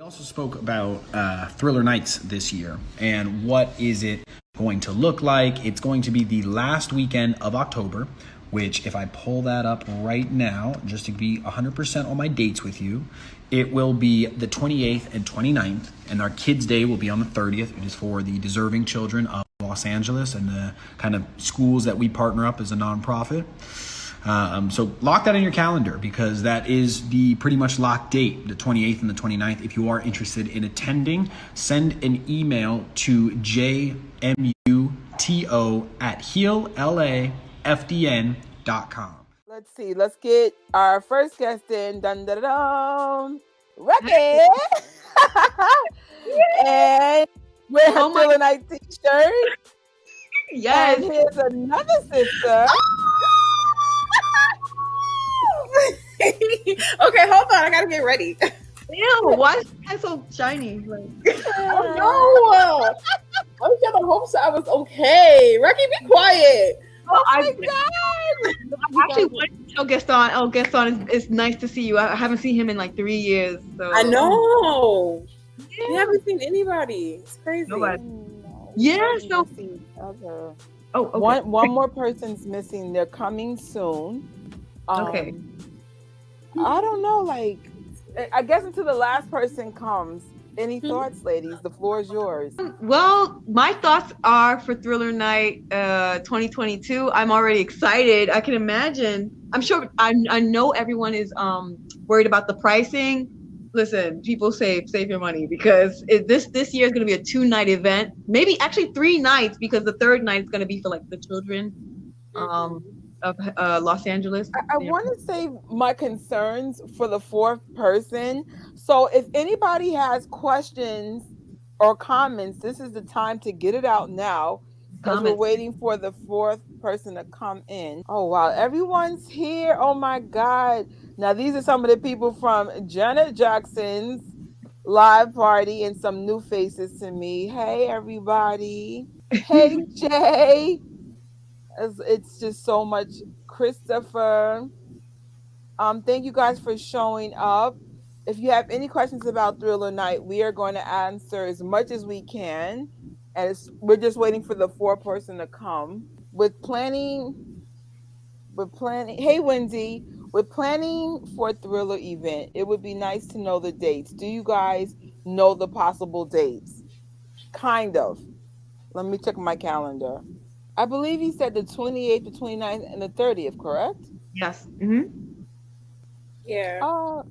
also spoke about Thriller Nights this year and what is it going to look like. It's going to be the last weekend of October, which if I pull that up right now, just to be 100% on my dates with you, it will be the 28th and 29th, and our Kids Day will be on the 30th. It is for the deserving children of Los Angeles and the kind of schools that we partner up as a nonprofit. So lock that in your calendar because that is the pretty much locked date, the 28th and the 29th. If you are interested in attending, send an email to jmuto@heallafdn.com. Let's see. Let's get our first guest in. Dun dun dun. Ricky. And with her Thriller Night t-shirt. Yes. And here's another sister. Okay, hold on. I gotta get ready. Ew, why is that so shiny? Like, Oh no! I was gonna hope so. I was okay. Rocky, be quiet. oh my I actually wanted to tell Gaston. Oh, Gaston, it's nice to see you. I haven't seen him in like 3 years. So I know. You haven't seen anybody. It's crazy. Nobody. Yeah. So. Oh, okay. One more person's missing. They're coming soon. Okay. I don't know. Like, I guess until the last person comes. Any thoughts, ladies? The floor is yours. Well, my thoughts are for Thriller Night 2022. I'm already excited. I can imagine. I'm sure. I know everyone is worried about the pricing. Listen, people save your money because this year is going to be a 2-night event. Maybe actually 3 nights because the third night is going to be for like the children of Los Angeles. I want to say my concerns for the fourth person. So if anybody has questions or comments, this is the time to get it out now because we're waiting for the fourth person to come in. Oh, wow. Everyone's here. Oh, my God. Now, these are some of the people from Janet Jackson's live party and some new faces to me. Hey, everybody. Hey, Jay. It's just so much. Christopher. Thank you guys for showing up. If you have any questions about Thriller Night, we are going to answer as much as we can. And we're just waiting for the fourth person to come. With planning. Hey, Wendy. With planning for a Thriller event, it would be nice to know the dates. Do you guys know the possible dates? Kind of. Let me check my calendar. I believe he said the 28th, the 29th, and the 30th, correct? Yes. Yeah.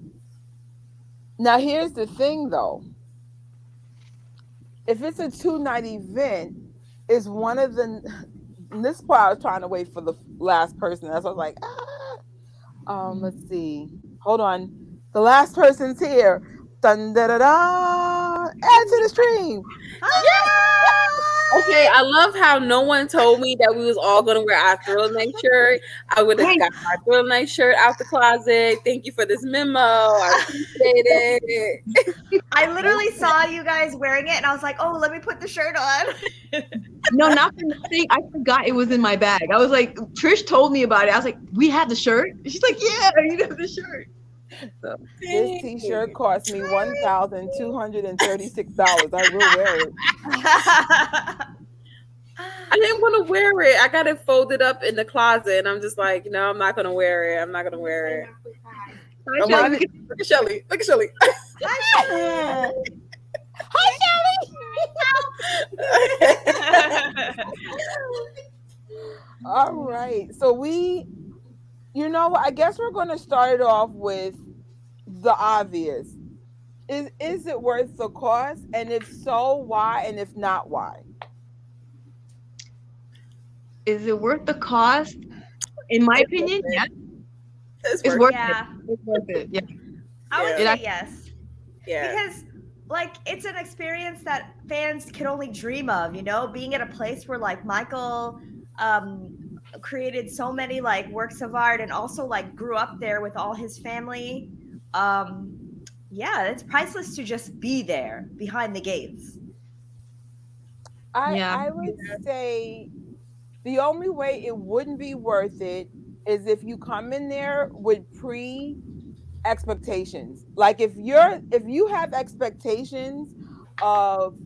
Now, here's the thing, though. If it's a 2-night event, is one of the... This part I was trying to wait for the last person. That's why I was like, let's see. Hold on. The last person's here. Dun da da da. Add to the stream. Okay, I love how no one told me that we was all gonna wear our Thriller Night shirt. I would have got our Thriller Night shirt out the closet. Thank you for this memo. I appreciate it. I literally saw you guys wearing it, and I was like, "Oh, let me put the shirt on." No, not for nothing. I forgot it was in my bag. I was like, Trish told me about it. I was like, "We have the shirt." She's like, "Yeah, you have the shirt." So, this t-shirt cost me $1,236. I will wear it. I didn't want to wear it. I got it folded up in the closet, and I'm just like, no, I'm not gonna wear it. I'm not gonna wear it. Look at Shelly. Look at Shelly. Hi, Shelly. All right. So I guess we're going to start it off with the obvious. Is it worth the cost? And if so, why? And if not, why? is it worth the cost? In my opinion, yes. It's worth Yeah. it. It's worth it. Yeah. I would Yeah. say yes. Yeah. Because it's an experience that fans can only dream of, being at a place where like Michael created so many like works of art and also like grew up there with all his family. It's priceless to just be there behind the gates. I would say the only way it wouldn't be worth it is if you come in there with expectations. Like if you have expectations of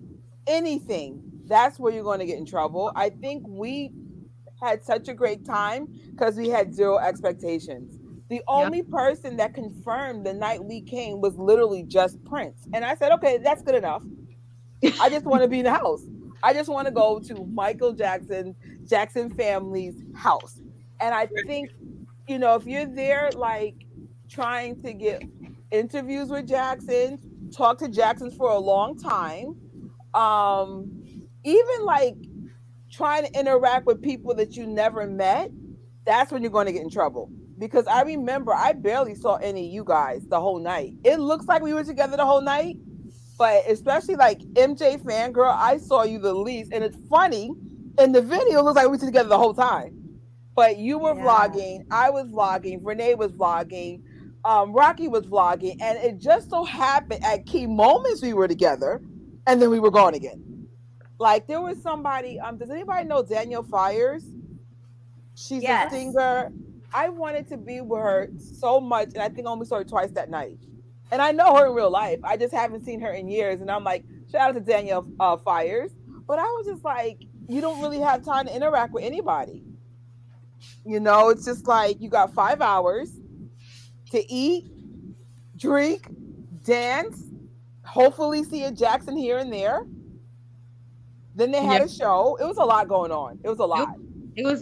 anything, that's where you're going to get in trouble. I think we had such a great time because we had zero expectations. The Yep. only person that confirmed the night we came was literally just Prince. And I said, okay, that's good enough. I just want to be in the house. I just want to go to Michael Jackson family's house. And I think, if you're there, like trying to get interviews with Jackson, talk to Jacksons for a long time, even like trying to interact with people that you never met, that's when you're going to get in trouble. Because I remember I barely saw any of you guys the whole night. It looks like we were together the whole night, but especially like MJ Fangirl, I saw you the least. And it's funny, in the video, it looks like we were together the whole time. But you were vlogging, I was vlogging, Renee was vlogging, Rocky was vlogging, and it just so happened at key moments we were together, and then we were gone again. Like there was somebody, does anybody know Danielle Fires? She's a singer. I wanted to be with her so much, and I think I only saw her twice that night. And I know her in real life. I just haven't seen her in years. And I'm like, shout out to Danielle Fires. But I was just like, you don't really have time to interact with anybody. It's just like you got 5 hours to eat, drink, dance, hopefully see a Jackson here and there. Then they had a show. It was a lot going on. It was a lot. It was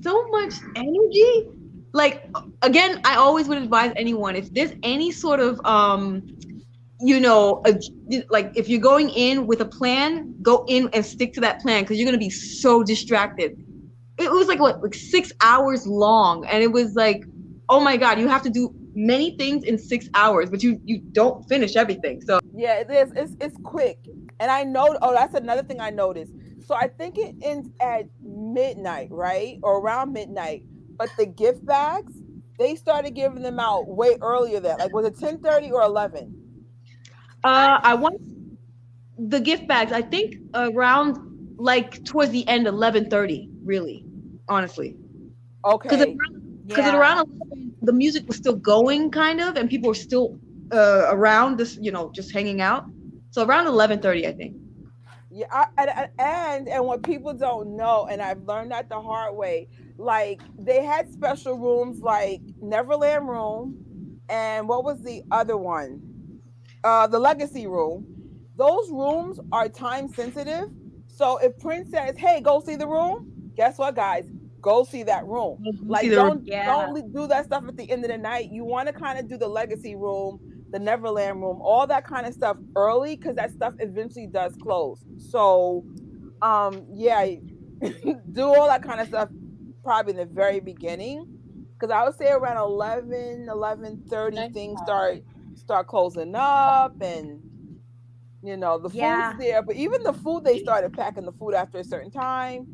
so much energy. Like, again, I always would advise anyone, if there's any sort of like if you're going in with a plan, go in and stick to that plan, because you're gonna be so distracted. It was like 6 hours long, and it was like, oh my God, you have to do many things in 6 hours, but you don't finish everything. So yeah, it is. It's quick. And I know, that's another thing I noticed. So I think it ends at midnight, right? Or around midnight. But the gift bags, they started giving them out way earlier than, like, was it 10:30 or 11? I want the gift bags, I think around like towards the end, 11:30, really, honestly. Okay. Because at around 11, the music was still going kind of, and people were still around this, just hanging out. So around 11:30, I think. Yeah, and what people don't know, and I've learned that the hard way, like they had special rooms like Neverland Room, and what was the other one? The Legacy Room. Those rooms are time sensitive. So if Prince says, "Hey, go see the room," guess what, guys? Go see that room. Like don't do that stuff at the end of the night. You want to kind of do the Legacy Room, the Neverland Room, all that kind of stuff early, because that stuff eventually does close. So do all that kind of stuff probably in the very beginning, because I would say around 11:30 things start closing up, and the food's there. But even the food, they started packing the food after a certain time.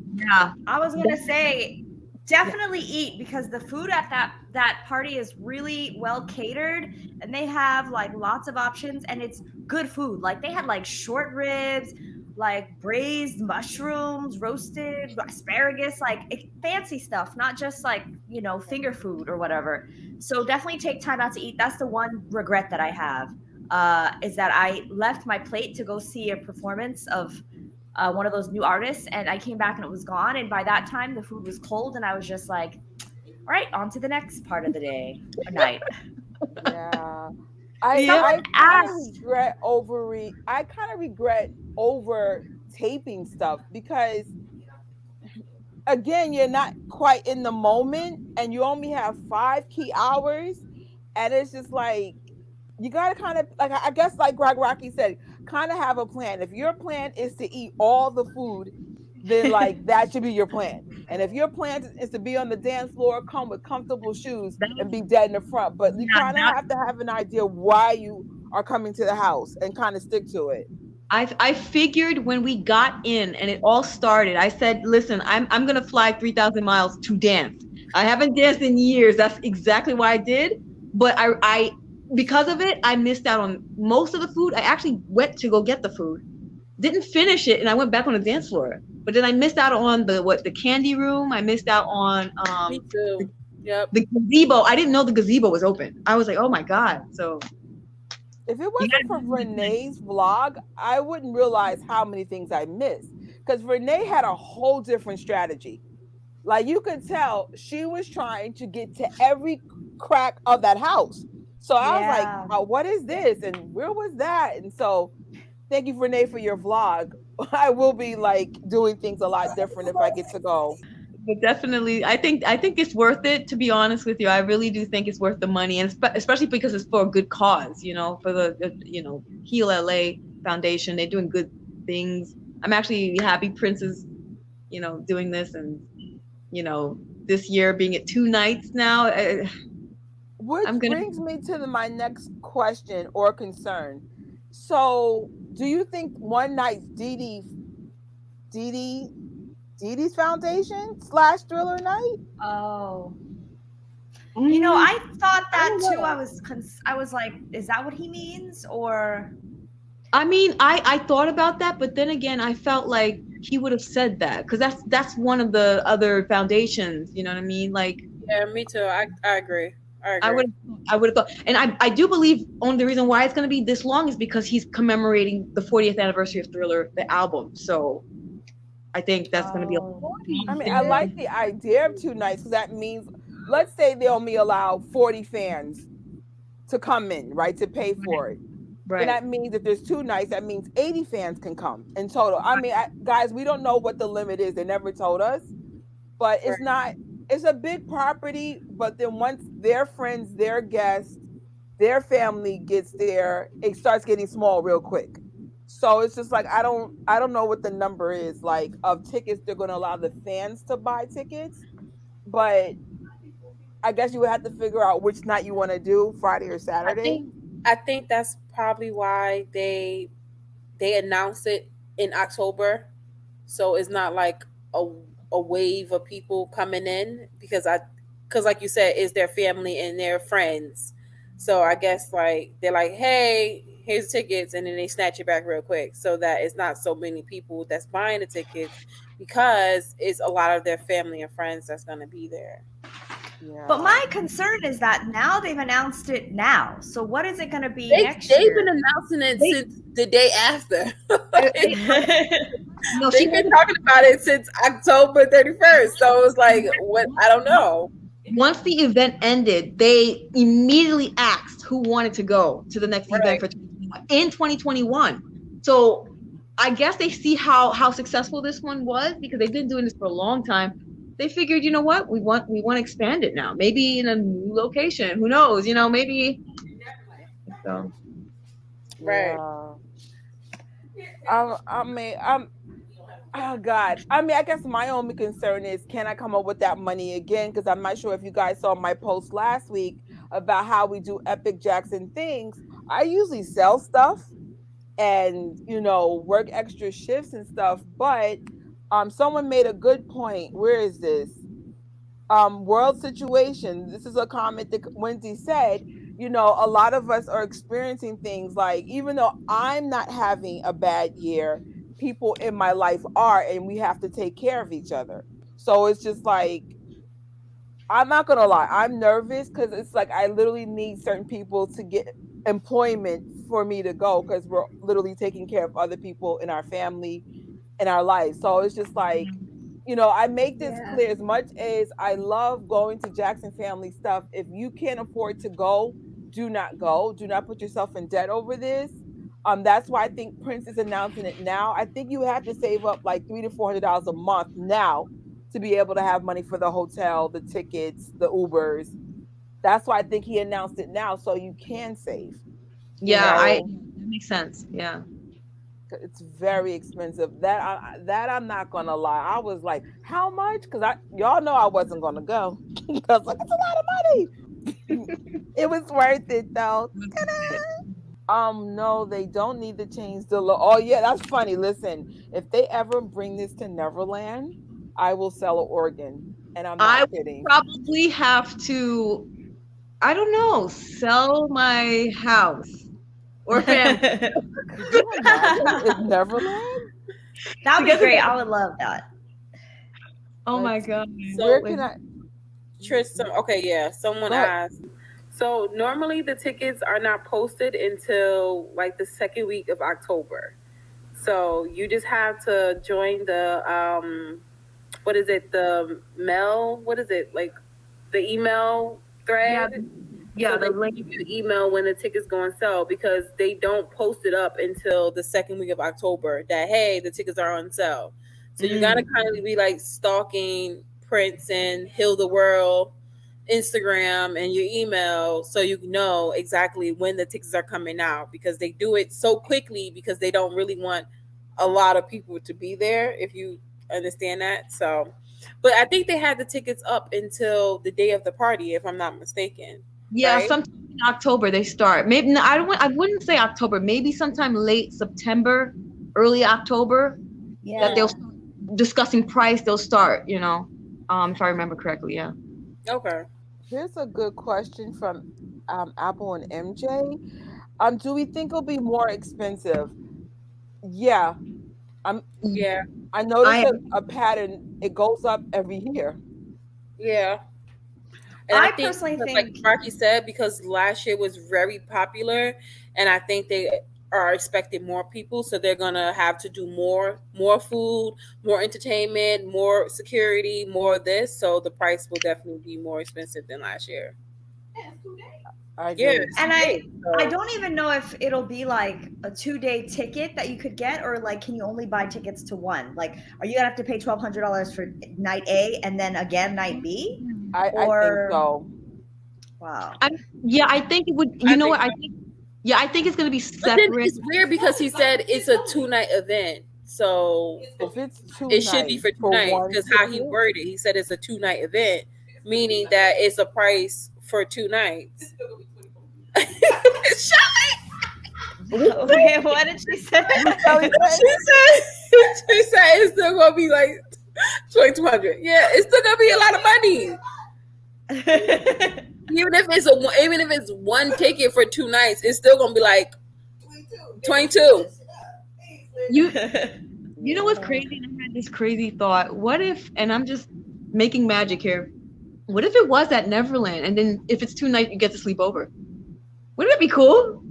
I was gonna say, definitely eat, because the food at that party is really well catered, and they have like lots of options, and it's good food. Like they had like short ribs, like braised mushrooms, roasted asparagus, like fancy stuff, not just like finger food or whatever. So definitely take time out to eat. That's the one regret that I have, is that I left my plate to go see a performance of one of those new artists, and I came back and it was gone. And by that time, the food was cold, and I was just like, all right, on to the next part of the day or night. Yeah. I kind of regret over taping stuff, because again, you're not quite in the moment, and you only have 5 key hours, and it's just like you gotta kind of, like, I guess, like Rocky said, kind of have a plan. If your plan is to eat all the food, then like that should be your plan. And if your plan is to be on the dance floor, come with comfortable shoes and be dead in the front. But you kind of have to have an idea why you are coming to the house and kind of stick to it. I figured when we got in and it all started, I said, listen, I'm gonna fly 3,000 miles to dance. I haven't danced in years. That's exactly why I did. But I because of it, I missed out on most of the food. I actually went to go get the food, didn't finish it, and I went back on the dance floor. But then I missed out on the candy room. I missed out on Me too. Yep. The gazebo, I didn't know the gazebo was open. I was like, oh my God. So if it wasn't for Renee's vlog, I wouldn't realize how many things I missed. Because Renee had a whole different strategy. Like you could tell she was trying to get to every crack of that house. So I was like, oh, what is this? And where was that? And so thank you, Renee, for your vlog. I will be like doing things a lot different if I get to go. but definitely, I think it's worth it, to be honest with you. I really do think it's worth the money, and especially because it's for a good cause, you know, for the Heal LA Foundation. They're doing good things. I'm actually happy Prince is, doing this, and this year being at 2 nights now. Which brings me to my next question or concern. So, do you think one night's Dee Dee's Foundation / Thriller Night? Oh. I thought that too. I was like, is that what he means? Or I mean, I thought about that, but then again, I felt like he would have said that, because that's one of the other foundations. You know what I mean? Like, yeah, me too. I agree. I would have thought, and I do believe only the reason why it's going to be this long is because he's commemorating the 40th anniversary of Thriller, the album. So I think that's going to be. I mean, I like the idea of 2 nights, because that means, let's say they only allow 40 fans to come in, right, to pay for it. Right. And that means if there's 2 nights, that means 80 fans can come in total. I mean, guys, we don't know what the limit is. They never told us, but it's not. It's a big property, but then once their friends, their guests, their family gets there, it starts getting small real quick. So it's just like I don't know what the number is like of tickets they're going to allow the fans to buy tickets, but I guess you would have to figure out which night you want to do, Friday or Saturday. I think that's probably why they announce it in October, so it's not like a wave of people coming in, because like you said, it's their family and their friends. So I guess like they're like, hey, here's tickets, and then they snatch it back real quick, so that it's not so many people that's buying the tickets, because it's a lot of their family and friends that's going to be there. Yeah. But my concern is that now they've announced it now. So what is it going to be next year? They've been announcing it since the day after. They've been talking about it since October 31st. So it was like, what? I don't know. Once the event ended, they immediately asked who wanted to go to the next event for 2021. So I guess they see how successful this one was, because they've been doing this for a long time. They figured, you know what, we want to expand it now, maybe in a new location. Who knows? Maybe. So. Right. Oh God. I mean, I guess my only concern is, can I come up with that money again? Because I'm not sure if you guys saw my post last week about how we do Epic Jackson things. I usually sell stuff and work extra shifts and stuff, but someone made a good point. Where is this? World situation. This is a comment that Wendy said. A lot of us are experiencing things like, even though I'm not having a bad year, people in my life are, and we have to take care of each other. So it's just like, I'm not gonna lie, I'm nervous, because it's like I literally need certain people to get employment for me to go, because we're literally taking care of other people in our family, in our life. So it's just like, I make this clear. As much as I love going to Jackson family stuff, if you can't afford to go, do not go. Do not put yourself in debt over this. That's why I think Prince is announcing it now. I think you have to save up like $300 to $400 a month now to be able to have money for the hotel, the tickets, the Ubers. That's why I think he announced it now, so you can save. That makes sense. Yeah. It's very expensive. That I'm not gonna lie. I was like, how much? Because y'all know I wasn't gonna go. Because like, it's a lot of money. It was worth it though. No, they don't need to change the law. Oh yeah, that's funny. Listen, if they ever bring this to Neverland, I will sell an organ. And I'm not kidding. Probably have to, I don't know, sell my house. Or family. Neverland? That would be great. I would love that. Oh my God. So where can I? Okay, yeah. Someone Go ahead. asked. So normally the tickets are not posted until like the second week of October. So you just have to join the what is it? The mail? What is it? Like the email Yeah, thread? yeah, So the they link. give you an email when the tickets go on sale because they don't post it up until the second week of October that hey, the tickets are on sale. So you gotta kind of be like stalking Prince and Heal the World Instagram and your email so you know exactly when the tickets are coming out because they do it so quickly because they don't really want a lot of people to be there if you understand that. So but I think they had the tickets up until the day of the party if I'm not mistaken. Yeah, Right? sometime in October they start. Maybe no, I wouldn't say October. Maybe sometime late September, early October. Yeah. That they'll start discussing price. They'll start. If I remember correctly. Yeah. Okay. Here's a good question from Apple and MJ. Do we think it'll be more expensive? Yeah. Yeah. I noticed I a pattern. It goes up every year. Yeah. And I I think, personally because, think- like Rocky said, because last year was very popular, and I think they are expecting more people, so they're gonna have to do more food, more entertainment, more security, more of this. So the price will definitely be more expensive than last year. I Yeah, agree. And I I don't even know if it'll be like a 2-day ticket that you could get, or like, can you only buy tickets to one? Like, are you gonna have to pay $1,200 for night A and then again night B? I think Or- so. Wow. I think it would. You know what? I think it's gonna be But then separate. it's weird because he said it's a 2-night event, so If it's two it should be nights for 2 nights one because how he ticket, worded it, he said it's a 2-night event, meaning that it's a price for 2 nights. Wait, what did she say? She said it's still gonna be like 2,200. Yeah, it's still gonna be a lot of money. Even if it's one ticket for 2 nights, it's still gonna be like 22. You know what's crazy? And I had this crazy thought. What if? And I'm just making magic here. What if it was at Neverland, and then if it's 2 nights, you get to sleep over? Wouldn't that be cool?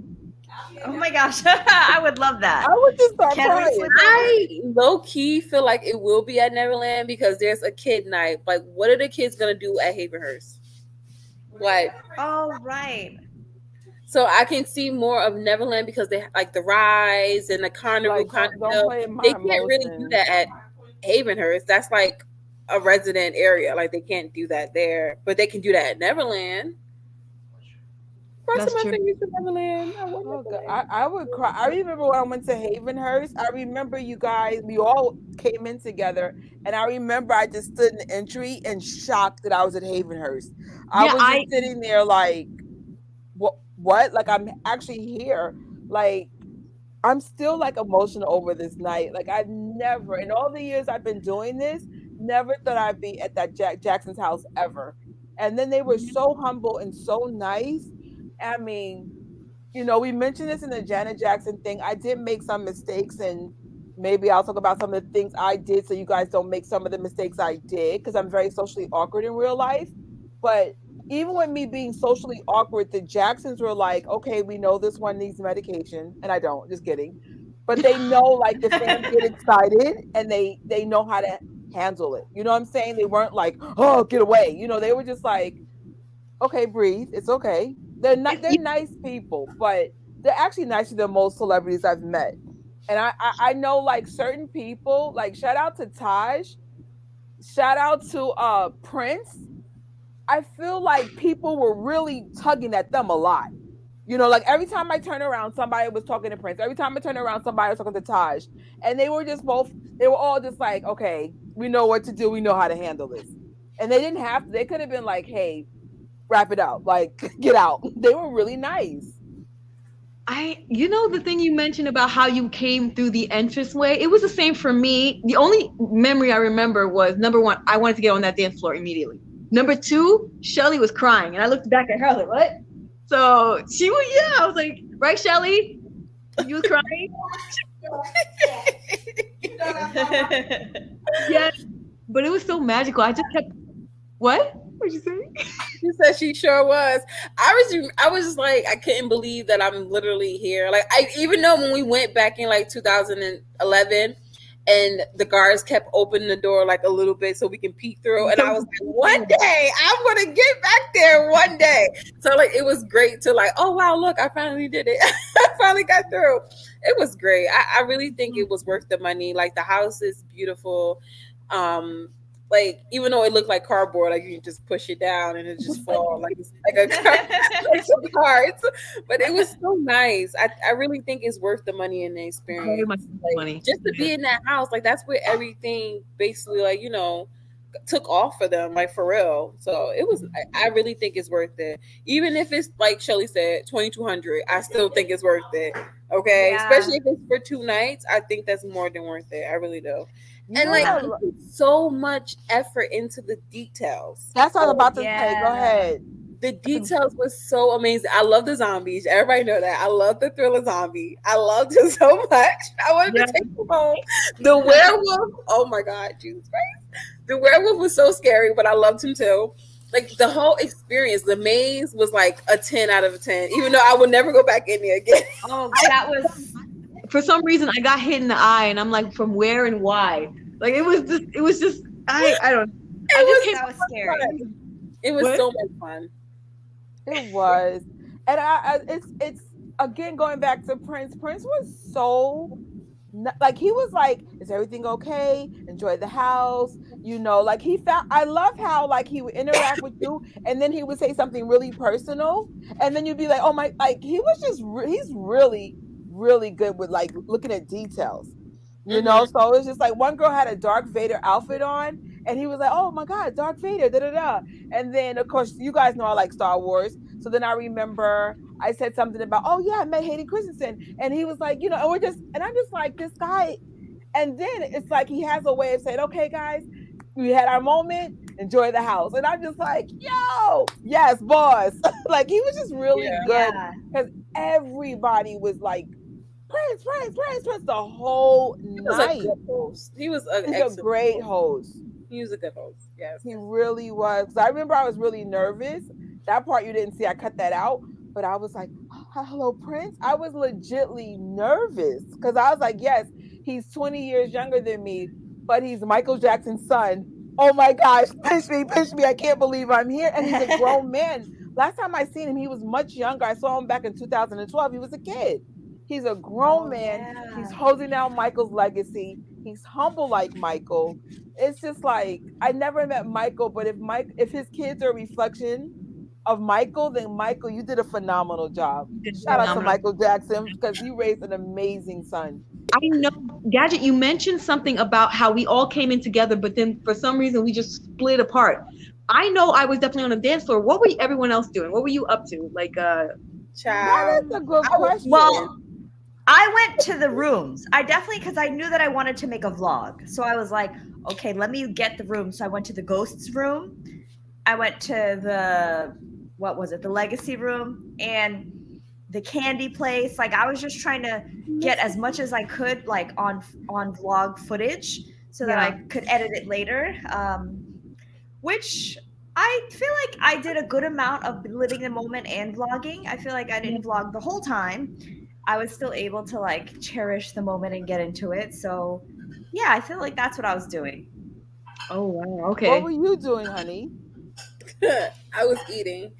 Oh my gosh, I would love that. I would just start Can we crying. sleep I low key feel like it will be at Neverland because there's a kid night. Like, what are the kids gonna do at Havenhurst? Like, Oh right. so I can see more of Neverland because they like the rides and the carnival. Like, don't play my They can't really do emotions. that at Havenhurst. That's like a resident area. Like, they can't do that there, but they can do that at Neverland. That's Crossing my true. fingers for Neverland. I want Oh, God. Neverland. I would cry. I remember when I went to Havenhurst. I remember you guys, we all came in together, and I remember I just stood in the entry and shocked that I was at Havenhurst. I Yeah, was just sitting there like, what? Like, I'm actually here. Like, I'm still like emotional over this night. Like, I've never, in all the years I've been doing this, never thought I'd be at that Jackson's house ever. And then they were so humble and so nice. I mean, we mentioned this in the Janet Jackson thing. I did make some mistakes, and maybe I'll talk about some of the things I did so you guys don't make some of the mistakes I did, because I'm very socially awkward in real life. But even with me being socially awkward, the Jacksons were like, okay, we know this one needs medication. And I don't, just kidding. But they know, like, the fans get excited and they know how to handle it. You know what I'm saying? They weren't like, oh, get away. They were just like, okay, breathe. It's okay. They're nice people, but they're actually nicer than most celebrities I've met. And I know, like, certain people, like, shout out to Taj, shout out to Prince. I feel like people were really tugging at them a lot. Like, every time I turn around, somebody was talking to Prince. Every time I turn around, somebody was talking to Taj. And they were all just like, okay, we know what to do. We know how to handle this. And they didn't have to. They could have been like, hey, wrap it up. Like, get out. They were really nice. The thing you mentioned about how you came through the entranceway, it was the same for me. The only memory I remember was, number one, I wanted to get on that dance floor immediately. Number two, Shelly was crying, and I looked back at her like, what? So she was, I was like, right, Shelly? You was crying? Yes, but it was so magical. I just kept, what? What'd you say? She said she sure was. I was just like, I couldn't believe that I'm literally here. Like, I even know when we went back in like 2011 and the guards kept opening the door like a little bit so we can peek through. And I was like, one day I'm going to get back there one day. So like, it was great to like, oh wow, look, I finally did it. I finally got through. It was great. I really think it was worth the money. Like, the house is beautiful. Like, even though it looked like cardboard, like you can just push it down and it just fall like it's like a like some cards. But it was so nice. I really think it's worth the money and the experience. Like, money. Just to be in that house, like that's where everything basically like, took off for them, like for real. So it was, I really think it's worth it. Even if it's like Shelly said, 2,200, I still think it's worth it. Okay. Yeah. Especially if it's for 2 nights, I think that's more than worth it. I really do. And like, he put so much effort into the details. That's what I was about to say. Go ahead. The details were so amazing. I love the zombies. Everybody know that. I love the Thriller zombie. I loved him so much. I wanted to take him home. The werewolf. Oh my God, Jesus Christ. The werewolf was so scary, but I loved him too. Like, the whole experience, the maze was like a 10 out of 10, even though I would never go back in there again. Oh, that was... For some reason, I got hit in the eye, and I'm like, from where and why? Like, it was just, I don't. That was scary. Fun. It was so much fun. It was, and it's again going back to Prince. Prince was so like, he was like, is everything okay? Enjoy the house, like he found. I love how like he would interact with you, and then he would say something really personal, and then you'd be like, oh my, like he was just he's really good with like looking at details. So it's just like, one girl had a Darth Vader outfit on, and he was like, oh my God, Darth Vader, da da da. And then of course, you guys know I like Star Wars, so then I remember I said something about, oh yeah, I met Hayden Christensen, and he was like, and I'm just like, this guy. And then it's like he has a way of saying, okay guys, we had our moment, enjoy the house. And I'm just like, yo, yes, boss. Like, he was just really good, because everybody was like, Prince, the whole night. He was a great host. He was a good host. Yes, he really was. I remember I was really nervous. That part you didn't see. I cut that out. But I was like, oh, hello, Prince. I was legitly nervous, because I was like, yes, he's 20 years younger than me, but he's Michael Jackson's son. Oh my gosh, pinch me. I can't believe I'm here. And he's a grown man. Last time I seen him, he was much younger. I saw him back in 2012. He was a kid. He's a grown man. Yeah. He's holding down Michael's legacy. He's humble like Michael. It's just like, I never met Michael, but if his kids are a reflection of Michael, then Michael, you did a phenomenal job. Shout out to Michael Jackson, because you raised an amazing son. I know, Gadget, you mentioned something about how we all came in together, but then for some reason we just split apart. I know I was definitely on the dance floor. What were everyone else doing? What were you up to? Like, that is a good question. Well, I went to the rooms. I definitely, because I knew that I wanted to make a vlog. So I was like, okay, let me get the room. So I went to the ghosts room. I went to the legacy room, and the candy place. Like, I was just trying to get as much as I could, like on vlog footage, so that I could edit it later. Which I feel like I did a good amount of living the moment and vlogging. I feel like I didn't vlog the whole time. I was still able to like cherish the moment and get into it. So yeah, I feel like that's what I was doing. Oh wow. Okay. What were you doing, honey? I was eating,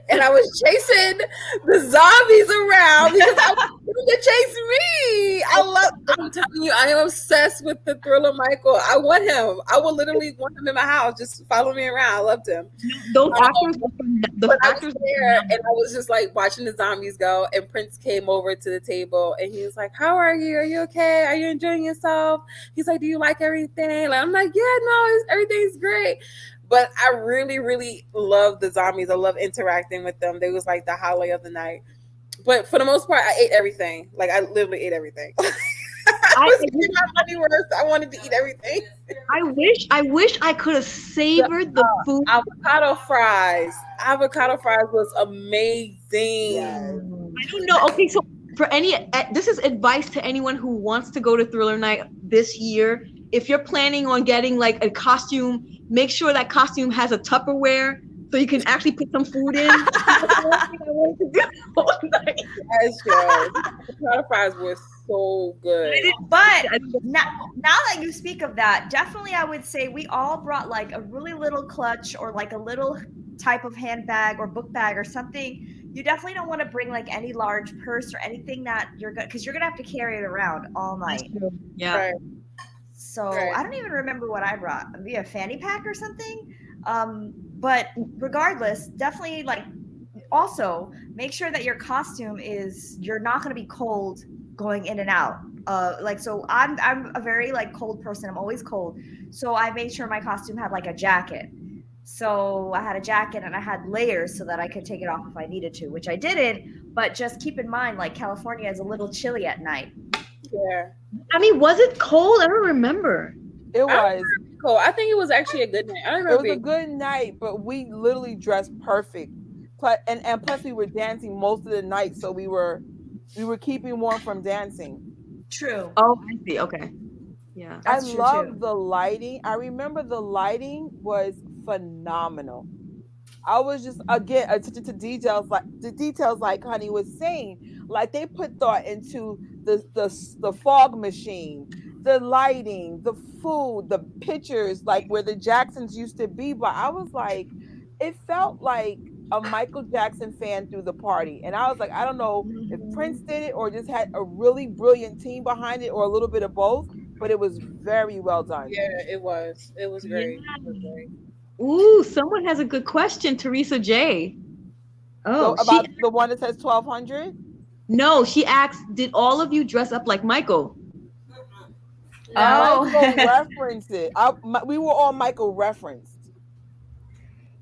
and I was chasing the zombies around because I was to chase me. I'm telling you, I am obsessed with the Thriller Michael. I want him. I would literally want him in my house. Just follow me around. I loved him. Those actors, I was there, and I was just like watching the zombies go. And Prince came over to the table, and he was like, "How are you? Are you okay? Are you enjoying yourself?" He's like, "Do you like everything?" Like, I'm like, "Yeah, no, everything's great." But I really, really love the zombies. I love interacting with them. They was like the highlight of the night. But for the most part, I ate everything. Like, I literally ate everything. I was getting my money worth. I wanted to eat everything. I wish I could have savored the food. Avocado fries. Avocado fries was amazing. Yes. I don't know. Okay, so this is advice to anyone who wants to go to Thriller Night this year. If you're planning on getting like a costume, make sure that costume has a Tupperware so you can actually put some food in. That's the one thing I wanted to do all night. That's true. The powder fries were so good. But now that you speak of that, definitely I would say we all brought like a really little clutch or like a little type of handbag or book bag or something. You definitely don't want to bring like any large purse or anything that you're good because you're gonna have to carry it around all night. Yeah. Right. So Right. I don't even remember what I brought. Maybe a fanny pack or something. But regardless, definitely like also make sure that your costume is you're not going to be cold going in and out. So I'm a very like cold person. I'm always cold. So I made sure my costume had like a jacket. So I had a jacket and I had layers so that I could take it off if I needed to, which I didn't. But just keep in mind, like California is a little chilly at night. Yeah. I mean, was it cold? I don't remember. It was. Cool. I think it was actually a good night. I don't It remember. was a good night, but we literally dressed perfect. And plus we were dancing most of the night, so we were keeping warm from dancing. True. Oh, I see. Okay. Yeah. That's I true, love too. the lighting. I remember the lighting was phenomenal. I was just again attention to details like Honey was saying. Like they put thought into the fog machine, the lighting, the food, the pictures, like where the Jacksons used to be. But I was like, it felt like a Michael Jackson fan through the party. And I was like, I don't know if Prince did it or just had a really brilliant team behind it or a little bit of both, but it was very well done. Yeah, it was. It was great. Yeah. It was great. Ooh, someone has a good question. Teresa J. Oh, So about the one that says 1200? no, she asked, did all of you dress up like Michael? Oh. Michael referenced it. We were all Michael referenced.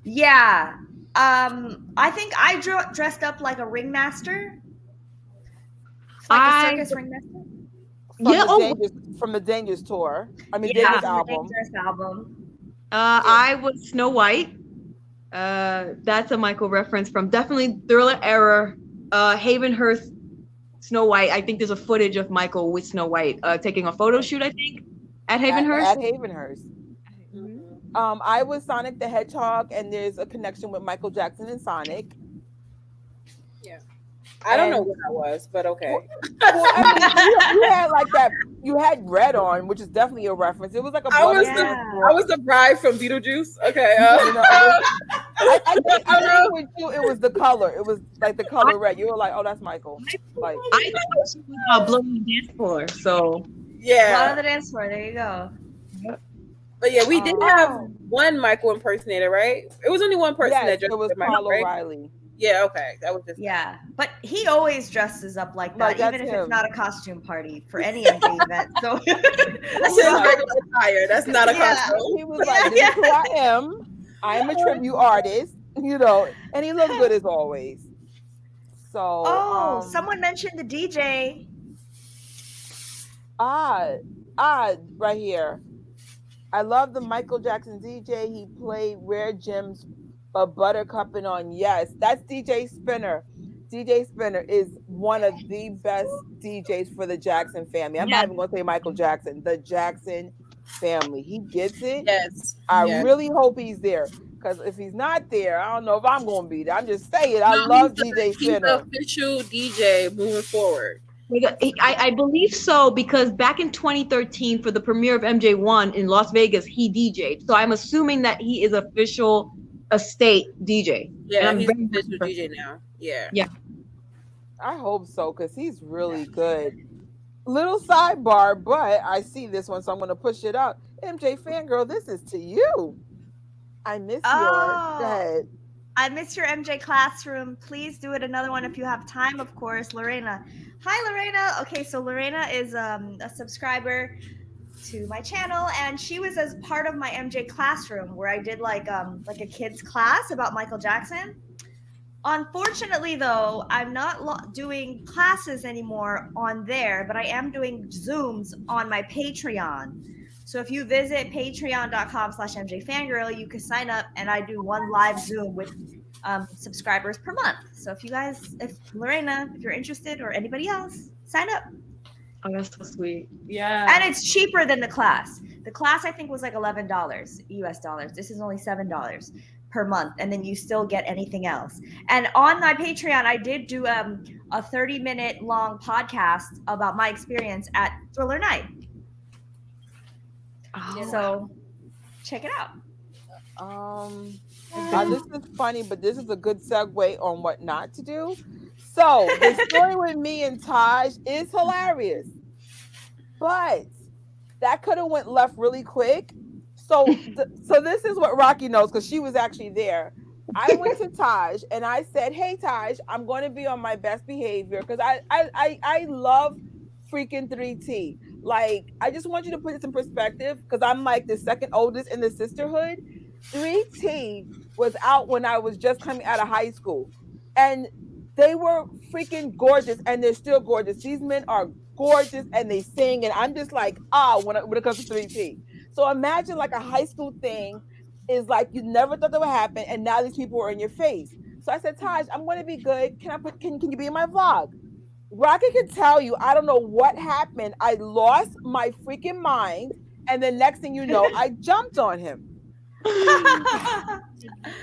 Yeah. I think I dressed up like a ringmaster. Like a circus ringmaster. From the Dangerous tour. I mean, Yeah, Dangerous from the album. Dangerous album. I was Snow White. That's a Michael reference from definitely Thriller era. Havenhurst, Snow White. I think there's a footage of Michael with Snow White taking a photo shoot, I think, at Havenhurst. At Havenhurst. I was Sonic the Hedgehog, and there's a connection with Michael Jackson and Sonic. Yeah. I don't know what I was, but okay. Well, I mean, you had like that. You had red on, which is definitely a reference. It was like a. I was the bride from Beetlejuice. Okay. I think with you, it was the color. It was like the color red. You were like, "Oh, that's Michael." Like I thought she was blowing the dance floor. So yeah, Blow the dance floor. There you go. But yeah, we did have one Michael impersonator, right? It was only one person that dressed it was as Michael, Paul right? O'Reilly. Yeah, okay, that was just But he always dresses up like that, even if it's not a costume party for any MJ event. So that's his regular attire. That's not a costume. He was like, "This is who I am. I am a tribute artist," and he looked good as always. So, someone mentioned the DJ. Right here. I love the Michael Jackson DJ. He played Rare Gems, Buttercupping on. Yes, that's DJ Spinner. DJ Spinner is one of the best DJs for the Jackson family. I'm not even going to say Michael Jackson, the Jackson family. He gets it. Yes. I really hope he's there. Because if he's not there, I don't know if I'm going to be there. I'm just saying, I love DJ Spinner. He's the official DJ moving forward. I believe so, because back in 2013 for the premiere of MJ1 in Las Vegas, he DJ'd. So I'm assuming that he is official estate DJ. Yeah, he's official DJ now. Yeah. Yeah. I hope so, because he's really good. Little sidebar, but I see this one, so I'm going to push it out. MJ Fangirl, this is to you. I miss your head. I miss your MJ classroom. Please do it another one if you have time, of course. Lorena. Hi, Lorena. Okay, so Lorena is a subscriber to my channel, and she was as part of my MJ classroom where I did like a kids class about Michael Jackson. Unfortunately, though, I'm not doing classes anymore on there, but I am doing Zooms on my Patreon. So if you visit patreon.com/MJFangirl, you can sign up, and I do one live Zoom with subscribers per month. So if Lorena, if you're interested, or anybody else, sign up. Oh, that's so sweet. Yeah. And it's cheaper than the class. The class, I think, was like $11 US dollars. This is only $7. per month, and then you still get anything else. And on my Patreon, I did do a 30-minute long podcast about my experience at Thriller Night. So check it out. This is funny, but this is a good segue on what not to do. So the story with me and Taj is hilarious, but that could have went left really quick. So this is what Rocky knows, because she was actually there. I went to Taj and I said, "Hey Taj, I'm going to be on my best behavior because I love freaking 3T. Like, I just want you to put this in perspective, because I'm like the second oldest in the sisterhood. 3T was out when I was just coming out of high school, and they were freaking gorgeous, and they're still gorgeous. These men are gorgeous, and they sing, and I'm just like, when it comes to 3T. So imagine like a high school thing is like you never thought that would happen, and now these people are in your face. So I said, Taj, I'm going to be good. Can you be in my vlog? Rocky can tell you, I don't know what happened. I lost my freaking mind, and the next thing you know, I jumped on him.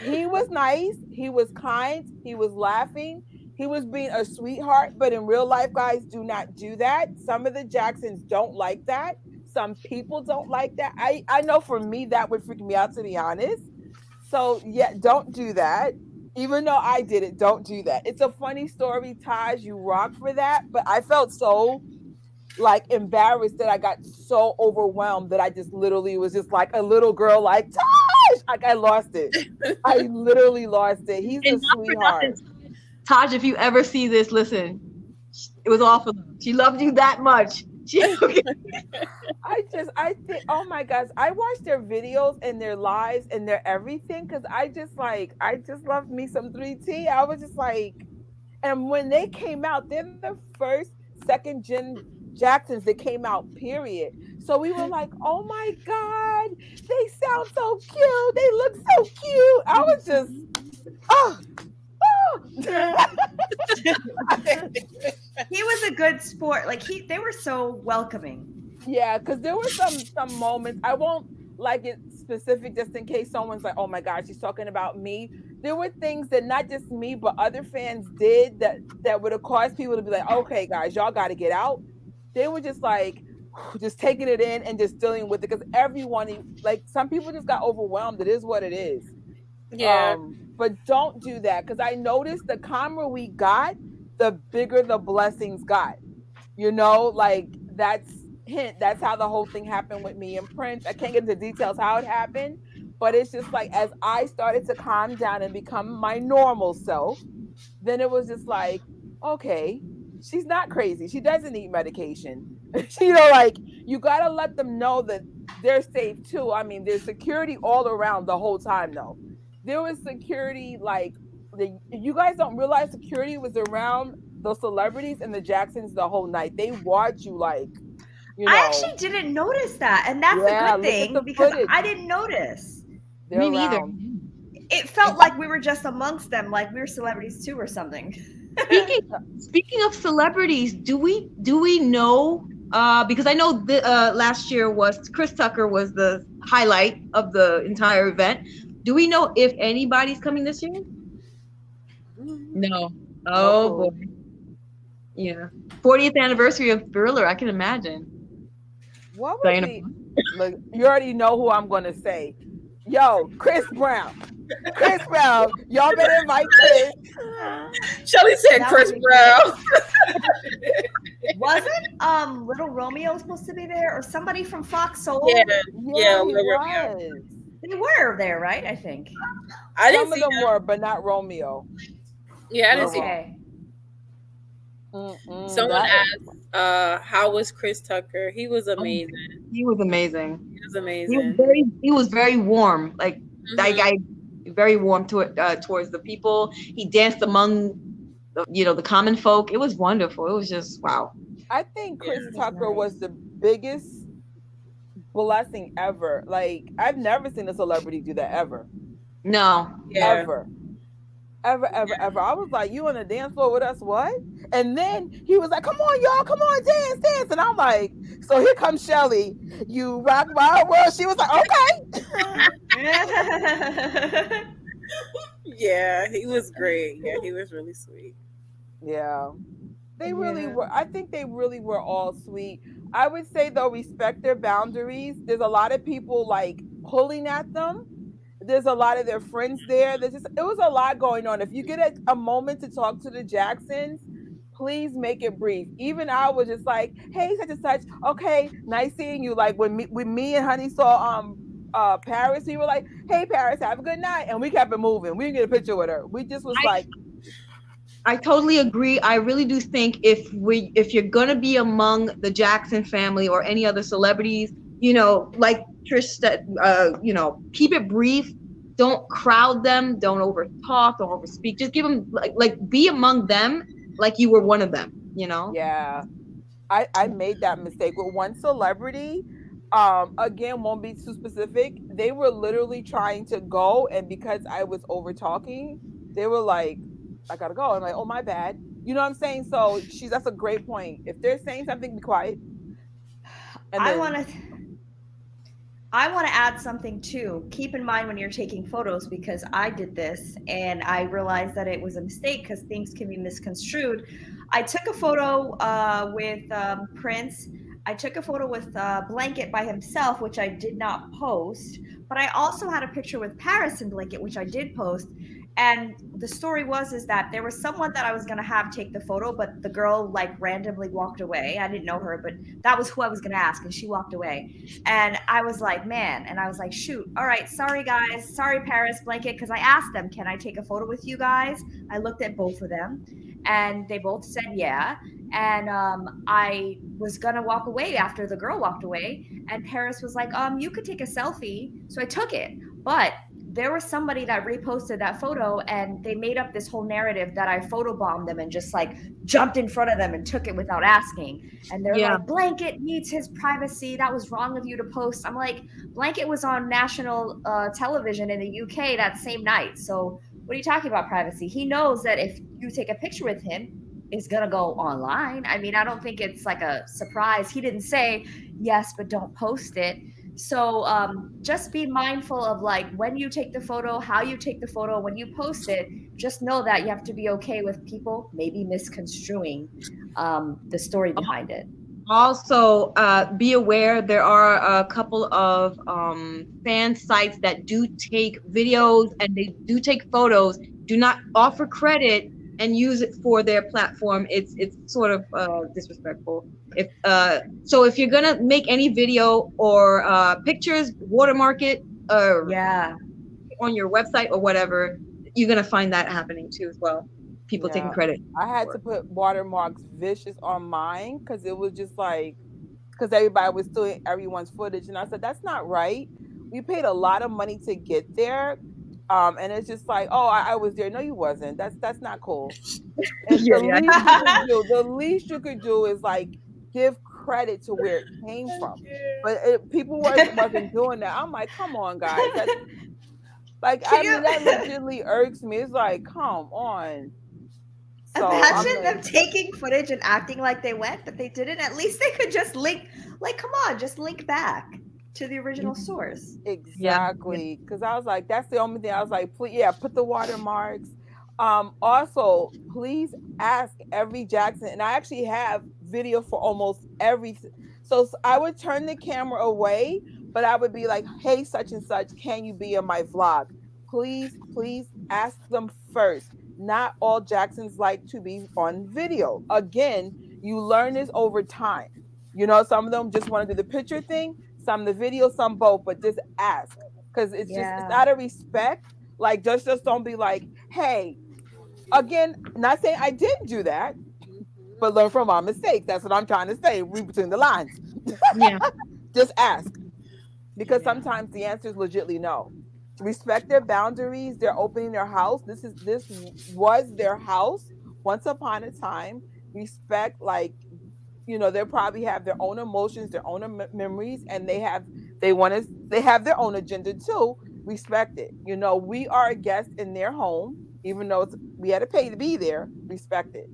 He was nice. He was kind. He was laughing. He was being a sweetheart. But in real life, guys, do not do that. Some of the Jacksons don't like that. Some people don't like that. I know for me, that would freak me out, to be honest. So yeah, don't do that. Even though I did it, don't do that. It's a funny story, Taj. You rock for that. But I felt so like embarrassed that I got so overwhelmed that I just literally was just like a little girl, like, Taj! Like, I lost it. I literally lost it. He's a sweetheart. Taj, if you ever see this, listen, it was awful. She loved you that much. I think, oh my gosh, I watch their videos and their lives and their everything, because I just love me some 3T. I was just like, and when they came out, they're the first second gen Jacksons that came out, period. So we were like, oh my God, they sound so cute. They look so cute. I was just, He was a good sport. Like, they were so welcoming. Yeah, because there were some moments, I won't like it specific just in case someone's like, oh my God, she's talking about me. There were things that not just me, but other fans did that would have caused people to be like, okay, guys, y'all got to get out. They were just like, just taking it in and just dealing with it, because everyone, like, some people just got overwhelmed. It is what it is. Yeah. But don't do that, because I noticed the calmer we got, the bigger the blessings got. You know, like, that's how the whole thing happened with me and Prince. I can't get into details how it happened, but it's just like, as I started to calm down and become my normal self, then it was just like, okay, she's not crazy. She doesn't need medication. You know, like, you got to let them know that they're safe too. I mean, there's security all around the whole time, though. There was security, like, you guys don't realize security was around the celebrities and the Jacksons the whole night. They watch you, like, you know. I actually didn't notice that, and that's a good thing, because I didn't notice. Me neither. It felt like we were just amongst them, like we were celebrities too or something. Speaking of celebrities, do we know? Because I know last year was Chris Tucker was the highlight of the entire event. Do we know if anybody's coming this year? No. Oh boy. Yeah. 40th anniversary of Thriller. I can imagine. What would be? Look, you already know who I'm gonna say. Yo, Chris Brown. Chris Brown. Y'all better invite Chris. Shelly said Chris Brown. Wasn't Little Romeo supposed to be there, or somebody from Fox Soul? Yeah, Little Romeo. They were there, right? I think. Some of them were, but not Romeo. Yeah, I didn't see that. Someone asked, how was Chris Tucker? He was amazing. He was amazing. He was very warm. Like, that guy, very warm towards the people. He danced among the common folk. It was wonderful. It was just wow. I think Chris Tucker was the biggest blessing ever. Like, I've never seen a celebrity do that ever. No. Ever. I was like, you on the dance floor with us, what? And then he was like, come on, y'all, come on, dance. And I'm like, so here comes Shelly. You rock my world. She was like, okay. Yeah, he was great. Yeah, he was really sweet. Yeah. They really Yeah. were. I think they really were all sweet. I would say though, respect their boundaries. There's a lot of people like pulling at them. There's a lot of their friends there. It was a lot going on. If you get a moment to talk to the Jacksons, please make it brief. Even I was just like, hey, such and such. Okay, nice seeing you. Like when me and Honey saw Paris, we were like, hey Paris, have a good night. And we kept it moving. We didn't get a picture with her. We just was I like, I totally agree. I really do think if you're gonna be among the Jackson family or any other celebrities, like Trish said, keep it brief. Don't crowd them. Don't over talk. Don't over speak. Just give them like be among them like you were one of them. yeah. I made that mistake with one celebrity. Again, won't be too specific. They were literally trying to go, and because I was over talking, they were like, I gotta go. I'm like, oh my bad. You know what I'm saying? So that's a great point. If they're saying something, be quiet. And I then want to I want to add something too. Keep in mind when you're taking photos, because I did this and I realized that it was a mistake because things can be misconstrued. I took a photo with Prince. I took a photo with Blanket by himself, which I did not post. But I also had a picture with Paris and Blanket, which I did post. And the story is that there was someone that I was gonna have take the photo, but the girl like randomly walked away. I didn't know her, but that was who I was gonna ask, and she walked away. And I was like, man, and I was like, shoot, all right, sorry guys, sorry Paris, Blanket, because I asked them, can I take a photo with you guys? I looked at both of them, and they both said yeah. And I was gonna walk away after the girl walked away, and Paris was like, you could take a selfie. So I took it, but there was somebody that reposted that photo and they made up this whole narrative that I photobombed them and just like jumped in front of them and took it without asking. And they're like, Blanket needs his privacy. That was wrong of you to post. I'm like, Blanket was on national television in the UK that same night. So what are you talking about privacy? He knows that if you take a picture with him, it's going to go online. I mean, I don't think it's like a surprise. He didn't say, yes, but don't post it. So just be mindful of like when you take the photo, how you take the photo, when you post it, just know that you have to be okay with people maybe misconstruing the story behind it. Also, be aware there are a couple of fan sites that do take videos and they do take photos. Do not offer credit and use it for their platform. It's sort of disrespectful. So if you're gonna make any video or pictures, watermark it on your website or whatever, you're gonna find that happening too as well. People taking credit. I had to put watermarks vicious on mine because it was just like, because everybody was stealing everyone's footage, and I said that's not right. We paid a lot of money to get there, and it's just like, oh, I was there. No, you wasn't. That's not cool. And the least you could do is like give credit to where it came from. But people wasn't doing that. I'm like, come on, guys. That's like, that legitimately irks me. It's like, come on. So imagine them taking footage and acting like they went, but they didn't. At least they could just link, like, come on, just link back to the original source. Exactly. Because I was like, that's the only thing. I was like, please, put the watermarks. Also, please ask every Jackson, and I actually have video for almost everything. So I would turn the camera away, but I would be like, hey, such and such, can you be in my vlog? Please ask them first. Not all Jacksons like to be on video. Again, you learn this over time. Some of them just want to do the picture thing, some the video, some both, but just ask. Because it's out of respect. Like, just don't be like, hey, again, not saying I didn't do that, but learn from my mistakes. That's what I'm trying to say. Read between the lines. Just ask. Because sometimes the answer is legitly no. Respect their boundaries. They're opening their house. This was their house once upon a time. Respect, like, they probably have their own emotions, their own memories, and they have their own agenda too. Respect it. We are a guest in their home, even though we had to pay to be there. Respect it.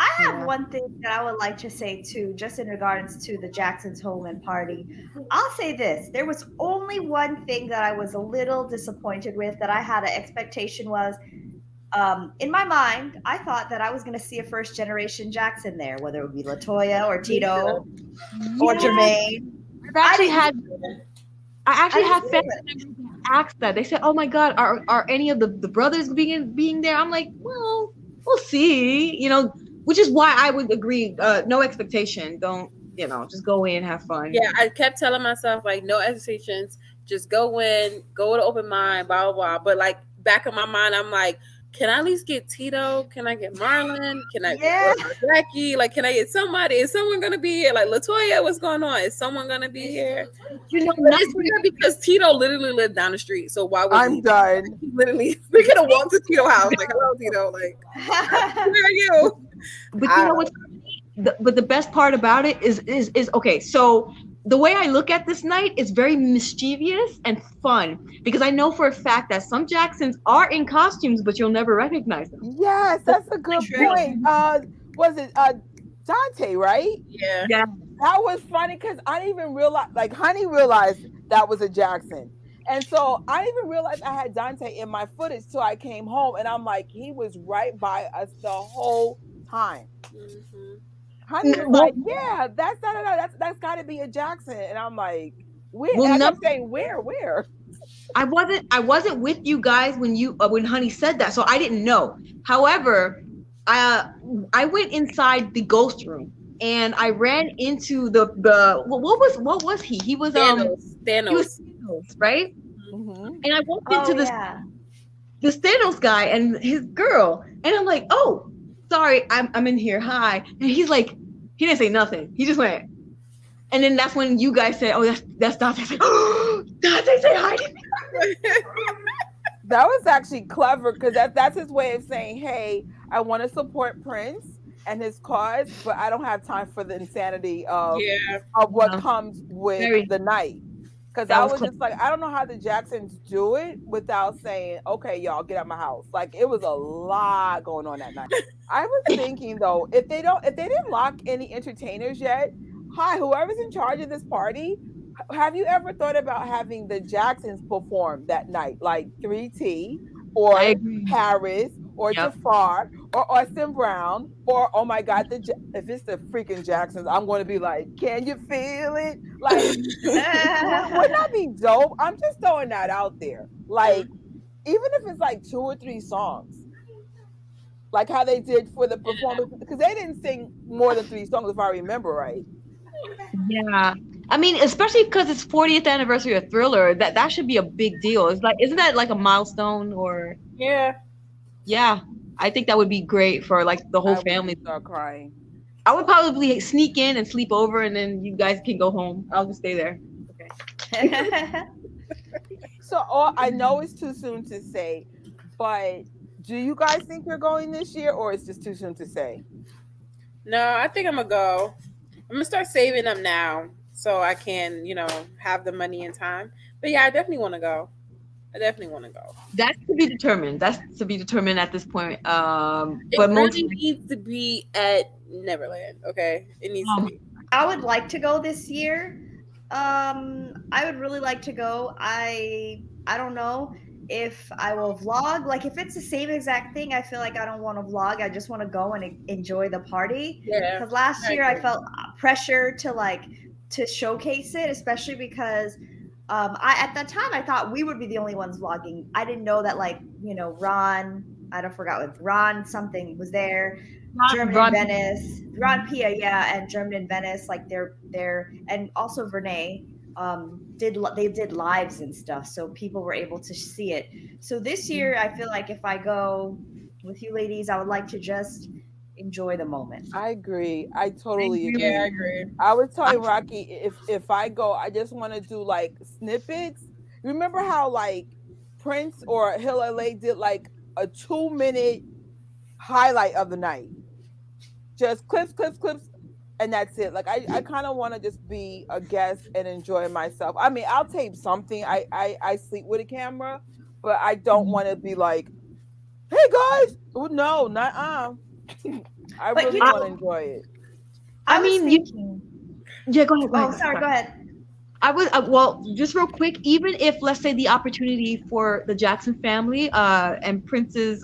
I have one thing that I would like to say too, just in regards to the Jackson's home and party. I'll say this: there was only one thing that I was a little disappointed with. That I had an expectation was, in my mind, I thought that I was going to see a first generation Jackson there, whether it would be Latoya or Tito or Jermaine. I actually had didn't see family it. members ask that. They said, "Oh my God, are any of the brothers being there?" I'm like, "Well, we'll see." Which is why I would agree. No expectation. Don't just go in, have fun. Yeah, I kept telling myself like no expectations, just go in, go with an open mind, blah blah blah. But like back in my mind, I'm like, can I at least get Tito? Can I get Marlon? Can I Yeah. get Jackie? Like, can I get somebody? Is someone gonna be here? Like Latoya, what's going on? Is someone gonna be here? But it's weird because Tito literally lived down the street. So why would I'm done. literally we could have walked to Tito house like, hello Tito, like where are you? But you know what's but the best part about it is okay. So the way I look at this night is very mischievous and fun because I know for a fact that some Jacksons are in costumes, but you'll never recognize them. Yes, that's a good point. Was it Dante, right? Yeah. Yeah. That was funny because I didn't even realize, like, Honey realized that was a Jackson. And so I didn't even realize I had Dante in my footage till I came home. And I'm like, he was right by us the whole time. Mm-hmm. Honey was like, yeah, that's got to be a Jackson. And I'm like, where? Well, and I kept saying, where? I wasn't with you guys when Honey said that, so I didn't know. However, I went inside the ghost room and I ran into the what was he? He was Thanos. He was Thanos, right? Mm-hmm. And I walked into this Thanos guy and his girl, and I'm like, oh, sorry, I'm in here. Hi, and he's like, he didn't say nothing. He just went. And then that's when you guys said, "Oh, that's Dante." Like, oh, Dante, say hi to me. That was actually clever because that's his way of saying, "Hey, I want to support Prince and his cause, but I don't have time for the insanity of what comes with the night." Because I was just like, I don't know how the Jacksons do it without saying, "Okay, y'all, get out my house." Like it was a lot going on that night. I was thinking though, if they didn't lock any entertainers yet. Hi, whoever's in charge of this party, have you ever thought about having the Jacksons perform that night, like 3T or Paris or Jafar or Austin Brown or oh my God, if it's the freaking Jacksons, I'm going to be like, can you feel it? Like, wouldn't that be dope? I'm just throwing that out there. Like, even if it's like 2 or 3 songs. Like how they did for the performance, because they didn't sing more than 3 songs, if I remember right. Yeah, I mean, especially because it's 40th anniversary of Thriller, that should be a big deal. It's like, isn't that like a milestone or? Yeah, I think that would be great for like the whole family. Start crying. I would probably sneak in and sleep over, and then you guys can go home. I'll just stay there. Okay. So I know it's too soon to say, but do you guys think you're going this year, or it's just too soon to say? No, I think I'm gonna go. I'm gonna start saving them now so I can, have the money in time. But yeah, I definitely want to go. That's to be determined. That's to be determined at this point. It but really needs to be at Neverland. Okay, it needs to be. I would like to go this year. I would really like to go. I don't know if I will vlog. Like if it's the same exact thing, I feel like I don't want to vlog. I just want to go and enjoy the party. Yeah. Because last year I felt pressure to showcase it, especially because at that time I thought we would be the only ones vlogging. I didn't know that Ron, I don't forgot what Ron something was there. German in Venice, Ron Pia, and German in Venice, like they're and also Vernay. They did lives and stuff, so people were able to see it. So this year I feel like if I go with you ladies, I would like to just enjoy the moment. I agree. I totally agree. Yeah, I agree. I was telling Rocky, if I go, I just want to do like snippets. Remember how like Prince or Hill LA did like a 2-minute highlight of the night, just clips, and that's it. Like I kind of want to just be a guest and enjoy myself. I mean, I'll tape something. I sleep with a camera, but I don't want to be like, hey guys, no, not I But really you know, want to enjoy it. I I was mean, thinking. yeah, go ahead. Oh, sorry. Go ahead. I was well, just real quick. Even if, let's say, the opportunity for the Jackson family, and Prince's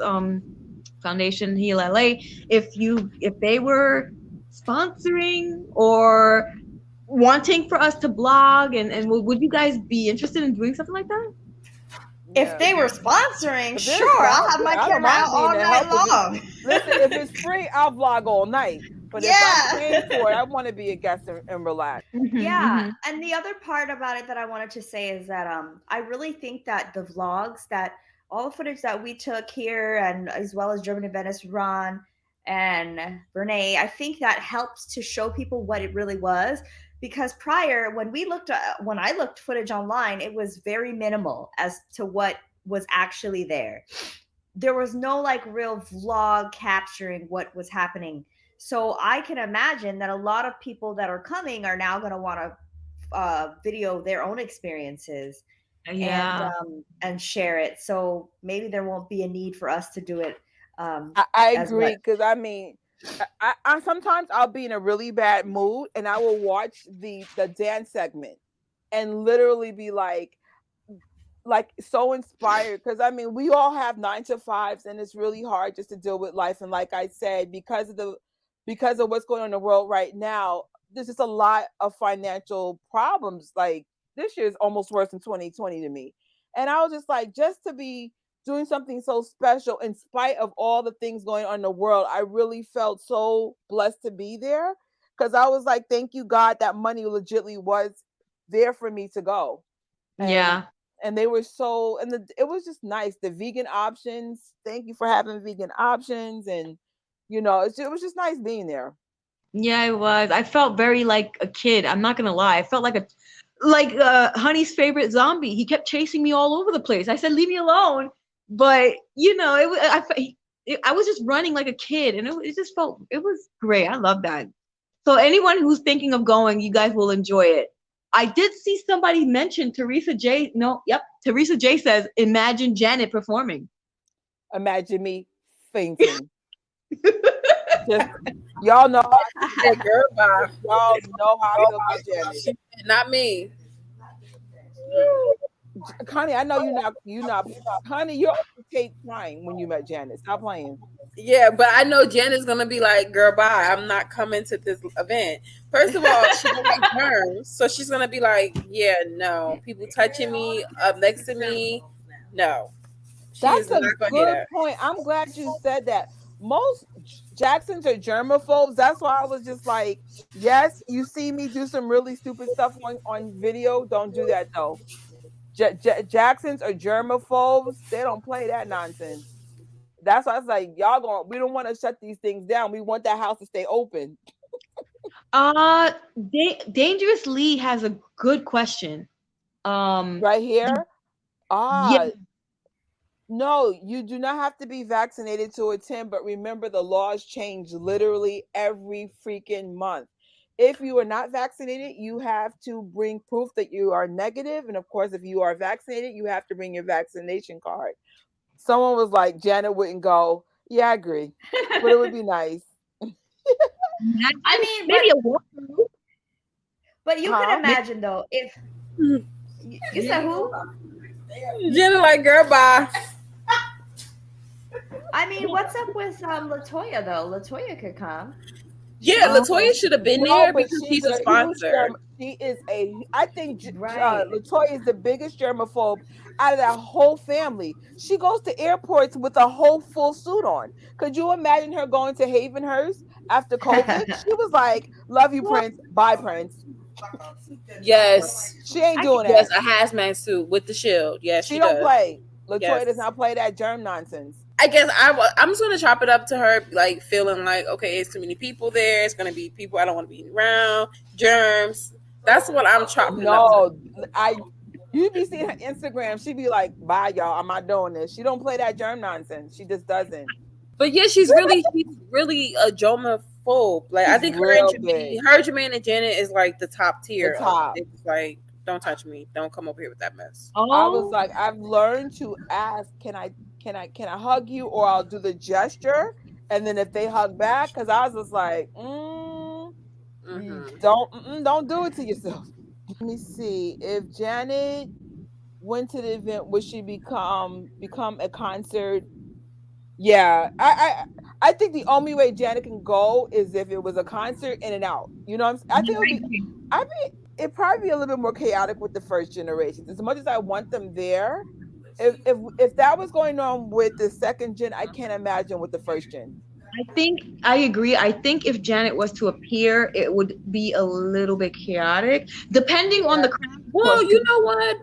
foundation Heal LA, if they were sponsoring or wanting for us to blog, and would you guys be interested in doing something like that? If Yeah. they were sponsoring, If they're sure, I'll have my I don't camera mind out being all the night help. long. Listen, if it's free, I'll vlog all night. But if I'm paying for it, I want to be a guest and relax. Yeah, and the other part about it that I wanted to say is that I really think that the vlogs, that all the footage that we took here, and as well as Germany, Venice, Ron, and Renee, I think that helps to show people what it really was. Because prior, when I looked footage online, it was very minimal as to what was actually there. There was no like real vlog capturing what was happening. So I can imagine that a lot of people that are coming are now going to want to video their own experiences Yeah. and share it. So maybe there won't be a need for us to do it. I as agree, much. because I mean, I sometimes I'll be in a really bad mood and I will watch the dance segment and literally be like so inspired, because I mean we all have 9 to 5s and it's really hard just to deal with life. And like I said, because of what's going on in the world right now, there's just a lot of financial problems. Like this year is almost worse than 2020 to me. And I was just like, just to be doing something so special in spite of all the things going on in the world, I really felt so blessed to be there, because I was like, thank you God that money legitimately was there for me to go. Yeah. And they were so, and it was just nice. The vegan options, thank you for having vegan options. And it was just nice being there. Yeah, it was. I felt very like a kid. I'm not gonna lie. I felt like Honey's favorite zombie. He kept chasing me all over the place. I said, "Leave me alone." But I was just running like a kid, and it was great. I love that. So anyone who's thinking of going, you guys will enjoy it. I did see somebody mention Teresa J. No, yep. Teresa J says, "Imagine Janet performing." Imagine me fainting. Just, y'all know how I feel. Girl, bye. Y'all know how I feel about Janet. Not me. Connie, I know you're not. Connie, you're on tape crying when you met Janet. Stop playing. Yeah, but I know Janet's gonna be like, "Girl, bye. I'm not coming to this event." First of all, she don't like germs, so she's gonna be like, "Yeah, no, people touching me up next to me, no." She That's is a not gonna hear good that. point. I'm glad you said that. Most Jacksons are germaphobes. That's why I was just like, yes, you see me do some really stupid stuff on video. Don't do that though. Jacksons are germaphobes. They don't play that nonsense. That's why I was like, we don't want to shut these things down. We want that house to stay open. Dangerous Lee has a good question. Right here. Yeah. No, you do not have to be vaccinated to attend, but remember the laws change literally every freaking month. If you are not vaccinated, you have to bring proof that you are negative. And of course, if you are vaccinated, you have to bring your vaccination card. Someone was like, Janet wouldn't go. Yeah, I agree. But it would be nice. I mean, maybe a walkthrough. but you can imagine though, if you said who? Janet like, "Girl, bye." I mean, what's up with Latoya though? Latoya could come. Yeah, Latoya should have been there because she's a sponsor. She is I think Right. Latoya is the biggest germaphobe out of that whole family. She goes to airports with a whole full suit on. Could you imagine her going to Havenhurst after COVID? She was like, "Love you, Prince. Bye, Prince." Yes, She ain't doing that. yes, a hazmat suit with the shield. Yes, She don't does. play. Latoya Yes. does not play that germ nonsense. I guess I'm just gonna chop it up to her, like feeling like, okay, it's too many people there. It's gonna be people I don't want to be around, germs. That's what I'm chopping up to. You be seeing her Instagram. She be like, "Bye, y'all. I'm not doing this." She don't play that germ nonsense. She just doesn't. But yeah, she's really a germaphobe. Like, I think her Jermaine and Janet is like the top tier. The top. It's like, don't touch me. Don't come over here with that mess. Oh. I was like, I've learned to ask, can I hug you, or I'll do the gesture. And then if they hug back, because I was just like, Mm-hmm. don't do it to yourself. Let me see. If Janet went to the event, would she become a concert? Yeah, I think the only way Janet can go is if it was a concert in and out. You know what I'm saying? I think it would I be. agree. I mean, it probably be a little bit more chaotic with the first generations. As much as I want them there, if that was going on with the second gen, I can't imagine with the first gen. I think I agree. I think if Janet was to appear, it would be a little bit chaotic, depending on the crowd, of Well, course. you know what?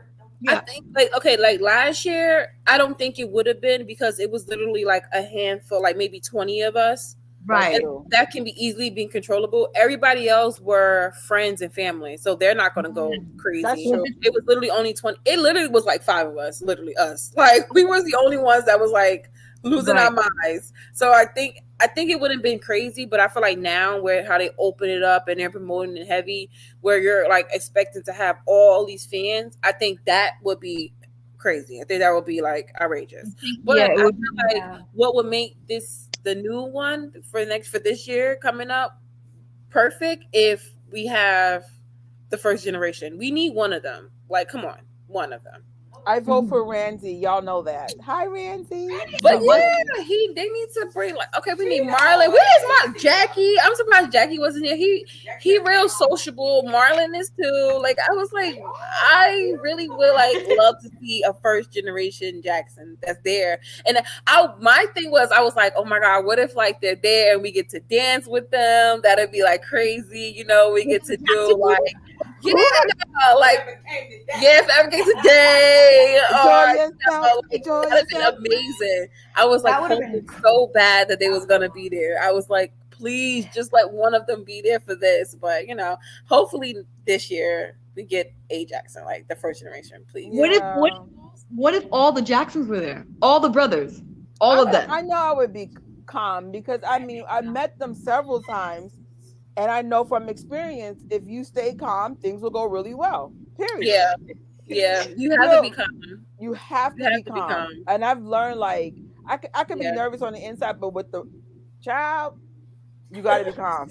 I Yeah, think like okay, like last year, I don't think it would have been because it was literally like a handful, like maybe 20 of us. That's right. And true. that can be easily being controllable. Everybody else were friends and family, so they're not going to go That's crazy. true. It was literally only 20. It literally was like five of us, literally us. Like we were the only ones that was like losing our Right. minds. So I think it would have been crazy, but I feel like now where how they open it up and they're promoting it heavy, where you're like expecting to have all these fans, I think that would be crazy. I think that would be like outrageous. But Yeah, I it would. feel like Yeah. what would make this the new one for this year coming up perfect if we have the first generation. We need one of them. Like, come on, one of them. I vote for Ramsey. Y'all know that. Hi, Ramsey. But What? yeah, they need to bring like okay, we need Marlon. Where's my Jackie? I'm surprised Jackie wasn't here. He real sociable. Marlon is too. Like I was like, I really would like love to see a first generation Jackson that's there. And my thing was I was like, oh my god, what if like they're there and we get to dance with them? That'd be like crazy, you know, we get to do like like yeah, if ever came today, Enjoy or yourself. Enjoy that'd been yourself. amazing. I was like That would have hoping been so bad that they was gonna be there. I was like, please, just let one of them be there for this. But you know, hopefully this year we get a Jackson, like the first generation, please. Yeah. What if all the Jacksons were there? All the brothers, all of them. I know I would be calm because I mean I met them several times, and I know from experience if you stay calm, things will go really well. Period. Yeah, yeah. You have to be Real, calm. you have You to be have to be calm, calm. and I've learned like I can be Yeah. nervous on the inside, but with the child, you got to be calm.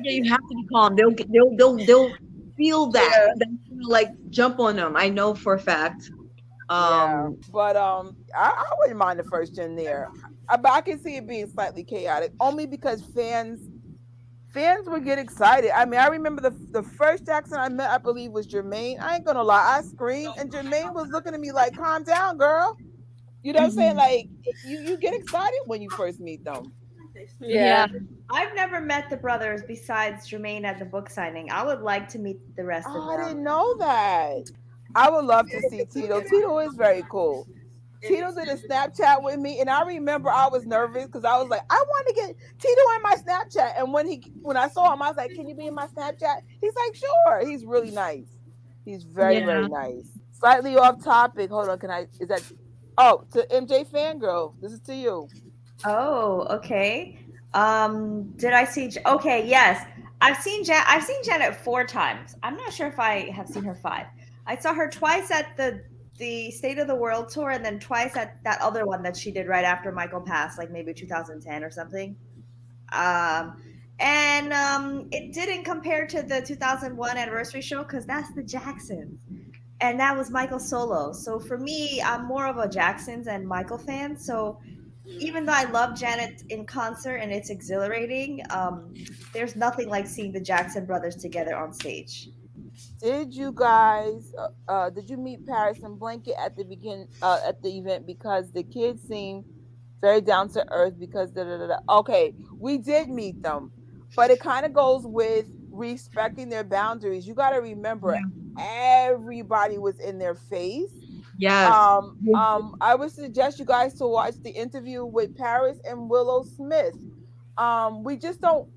Yeah, you have to be calm. They'll feel that. Yeah. They'll like jump on them. I know for a fact. Yeah, Um, but I wouldn't mind the first gen there. But I can see it being slightly chaotic only because fans would get excited. I mean, I remember the first Jackson I met, I believe, was Jermaine. I ain't gonna lie, I screamed, and Jermaine was looking at me like, "Calm down, girl." You know what I'm saying? Like, you get excited when you first meet them. Yeah. I've never met the brothers besides Jermaine at the book signing. I would like to meet the rest of Oh, I them. didn't know that. I would love to see Tito. Tito is very cool. Tito did a Snapchat with me, and I remember I was nervous because I was like, I want to get Tito in my Snapchat. And when I saw him, I was like, can you be in my Snapchat? He's like, sure. He's really nice. He's very, yeah. very nice. Slightly off topic. Hold on, is that to MJ Fangirl? This is to you. Oh, okay. Did I see? Okay, yes. I've seen Janet 4 times. I'm not sure if I have seen her 5. I saw her twice at the State of the World tour, and then twice at that other one that she did right after Michael passed, like maybe 2010 or something. And it didn't compare to the 2001 anniversary show because that's the Jacksons, and that was Michael solo. So for me, I'm more of a Jacksons and Michael fan. So even though I love Janet in concert and it's exhilarating, there's nothing like seeing the Jackson brothers together on stage. Did you guys did you meet Paris and Blanket at the at the event because the kids seem very down to earth because da, da, da, da. Okay, we did meet them, but it kind of goes with respecting their boundaries. You got to remember everybody was in their face. Yes. I would suggest you guys to watch the interview with Paris and Willow Smith. We don't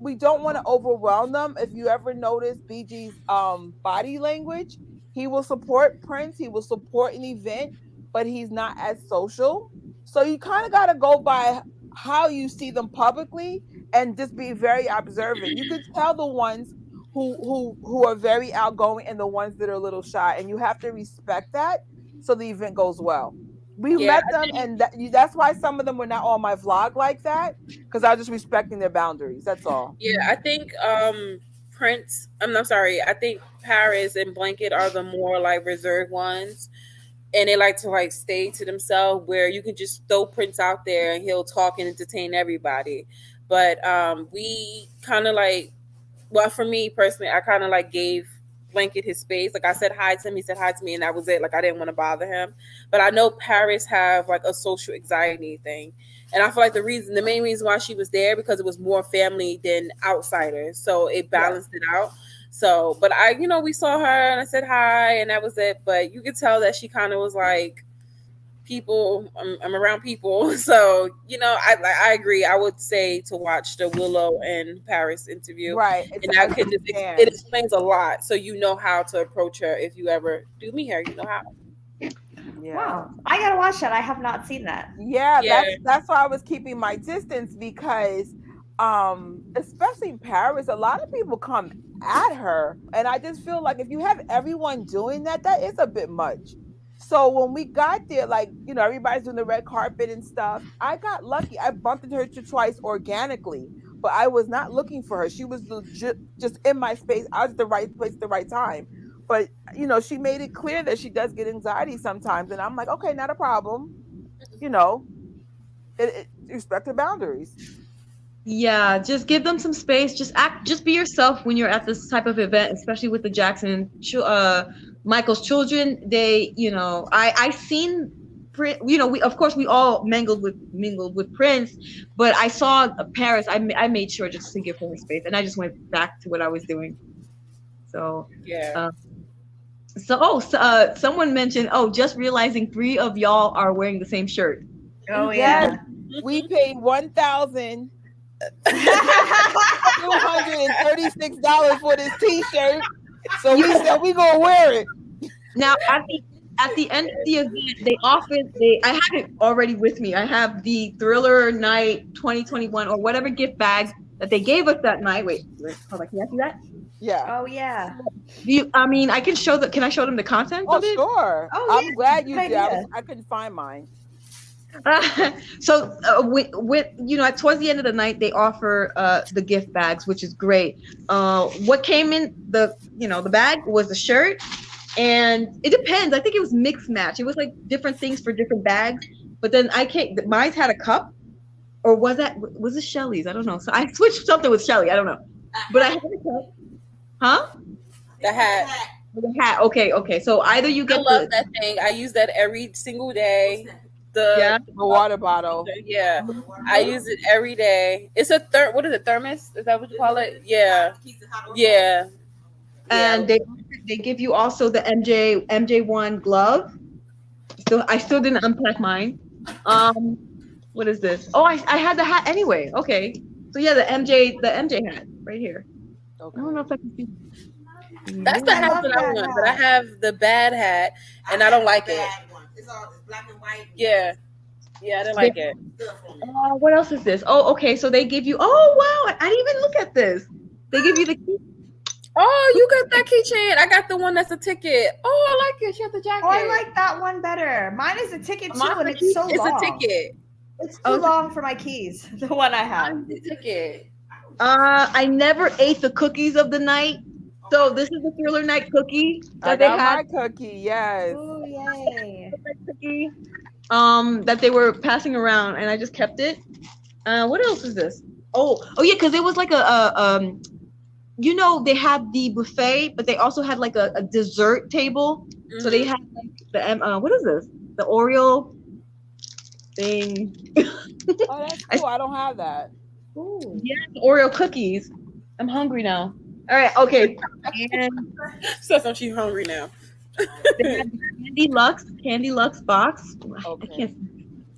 want to overwhelm them. If you ever notice BG's body language, he will support Prince, he will support an event, but he's not as social. So you kind of got to go by how you see them publicly and just be very observant. You can tell the ones who are very outgoing and the ones that are a little shy, and you have to respect that so the event goes well. We met them, and that's why some of them were not on my vlog like that, because I was just respecting their boundaries. That's all. Yeah, I think Prince. I'm not sorry. I think Paris and Blanket are the more like reserved ones, and they like to like stay to themselves. Where you can just throw Prince out there and he'll talk and entertain everybody. But we kind of like, well, for me personally, I kind of like gave Blanket his space. Like I said hi to him, he said hi to me, and that was it. Like I didn't want to bother him. But I know Paris have like a social anxiety thing. And I feel like the main reason why she was there, because it was more family than outsiders. So it balanced it out. So, but we saw her and I said hi and that was it. But you could tell that she kind of was like, people, I'm around people. So, I agree. I would say to watch the Willow and Paris interview. Right. And that could just, it explains a lot. So you know how to approach her if you ever do meet her, you know how. Yeah. Wow, I gotta watch that. I have not seen that. Yeah. That's why I was keeping my distance, because especially Paris, a lot of people come at her, and I just feel like if you have everyone doing that is a bit much. So when we got there, like, everybody's doing the red carpet and stuff, I got lucky. I bumped into her twice organically, but I was not looking for her. She was legit just in my space. I was at the right place at the right time. But, she made it clear that she does get anxiety sometimes. And I'm like, okay, not a problem. Respect her boundaries. Yeah, just give them some space. Just be yourself when you're at this type of event, especially with the Jackson, Michael's children. They, I seen, we all mingled with Prince, but I saw Paris. I made sure just to give her space, and I just went back to what I was doing. So yeah. Someone mentioned, just realizing 3 of y'all are wearing the same shirt. Oh yeah. We paid $1,236 for this T-shirt, so we said we gonna wear it. Now at the end of the event, I have it already with me. I have the Thriller Night 2021 or whatever gift bag that they gave us that night. Wait, hold on, can you see that? Yeah. Oh yeah. I can show them. Can I show them the content of it? Sure. Oh, I'm yeah, glad you did. idea. I couldn't find mine. Towards the end of the night, they offer the gift bags, which is great. What came in the bag was the shirt, and it depends. I think it was mixed match. It was like different things for different bags. But then mine had a cup, or was it Shelly's? I don't know. So I switched something with Shelly. I don't know, but I had a cup. Huh? The hat. The hat. Okay. So either you get. I love that thing. I use that every single day. The water bottle. Yeah, I use it every day. It's a what is it? Thermos? Is that what you call it? Yeah. Yeah. And they give you also the MJ1 glove. So I still didn't unpack mine. What is this? Oh, I had the hat anyway. Okay. So yeah, the MJ hat right here. Okay. I don't know if I can see. That's the hat that I want, but I have the bad hat and I don't like it. It's black and white. Yeah, I didn't like it. What else is this? Oh, okay. So they give you. Oh wow! I didn't even look at this. They give you the key. Oh, you got that keychain. I got the one that's a ticket. Oh, I like it. She has the jacket. Oh, I like that one better. Mine is a ticket too, and it's so long. It's a ticket. It's too long for my keys. The one I have. The ticket. I never ate the cookies of the night. So this is the Thriller Night cookie that they had. My cookie, yes. Oh yay! Cookie, that they were passing around, and I just kept it. What else is this? Oh yeah, because it was like they had the buffet, but they also had like a dessert table. Mm-hmm. So they had like the what is this? The Oreo thing. Oh, that's cool. I don't have that. Ooh. Yeah, Oreo cookies. I'm hungry now. All right, okay. And so she's hungry now. They had the Candy Lux box. Okay. I can't.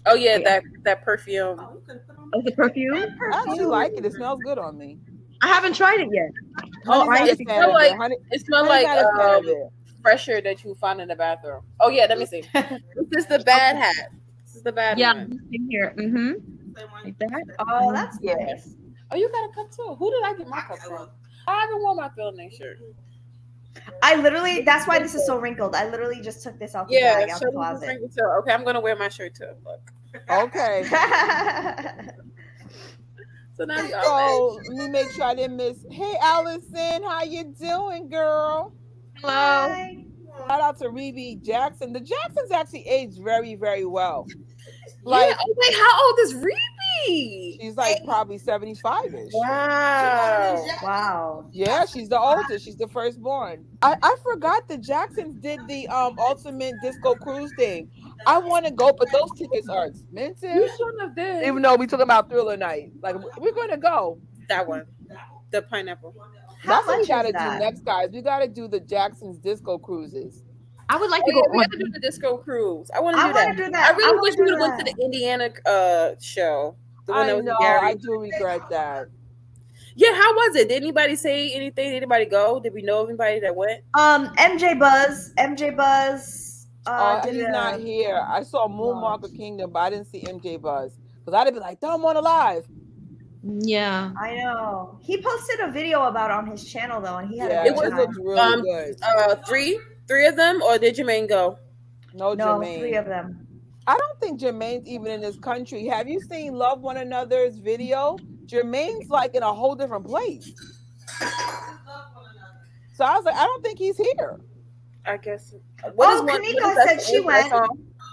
Oh yeah, that perfume. Oh, the perfume. I actually like it. It smells good on me. I haven't tried it yet. It smells like fresher that you find in the bathroom. Oh yeah, let me see. This is the bad hat. This is the bad one. Yeah, this thing here. Mm-hmm. Like that. Oh, that's nice. Oh, you got a cup too. Who did I get my cup from? I haven't worn my Phil Next shirt. I literally, that's why this is so wrinkled. I literally just took this out the bag, out the closet. Okay, I'm gonna wear my shirt too. Look. Okay. So now you So let me make sure I didn't miss. Hey, Allison, how you doing, girl? Hello. Hi. Shout out to Rebe Jackson. The Jacksons actually aged very, very well. Like, oh wait, how old is Rebe? She's like probably 75-ish. Wow. Wow. Yeah, she's the oldest. She's the firstborn. I forgot the Jacksons did the ultimate disco cruise thing. I want to go, but those tickets are expensive. You shouldn't have did. Even though we talking about Thriller Night, like we're gonna go. That one, the pineapple. That's what we much gotta is do that? next, guys. We gotta do the Jacksons disco cruises. I would like Oh, to go yeah, we on. have to do the disco cruise. I want I to wanna do that. I really I wish wanna we do would have went to that. the Indiana show. The one that I was in know. Gary. I do regret that. Yeah, how was it? Did anybody say anything? Did anybody go? Did we know of anybody that went? MJ Buzz. He's not here. I saw Moonwalker Kingdom, but I didn't see MJ Buzz because I'd have been like, "Throw him on alive." Yeah. I know. He posted a video about it on his channel though, and he had a It good time. looks really good. Three of them, or did Jermaine go? No, Jermaine. 3 of them. I don't think Jermaine's even in this country. Have you seen Love One Another's video? Jermaine's like in a whole different place. So I was like, I don't think he's here. I guess. Kanika said she went.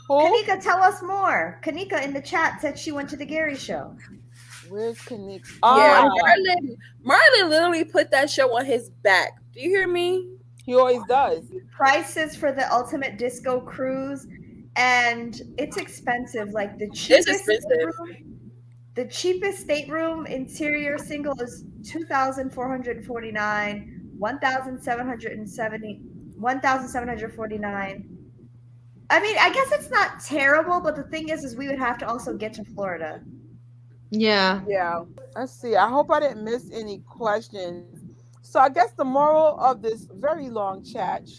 Who? Kanika, tell us more. Kanika in the chat said she went to the Gary show. Where's Kanika? Yeah, Marlon literally put that show on his back. Do you hear me? He always does. Prices for the ultimate disco cruise, and it's expensive. Like the cheapest stateroom interior single is $2,449, $1,749. I mean, I guess it's not terrible, but the thing is we would have to also get to Florida. Yeah. Yeah. Let's see. I hope I didn't miss any questions. So I guess the moral of this very long chat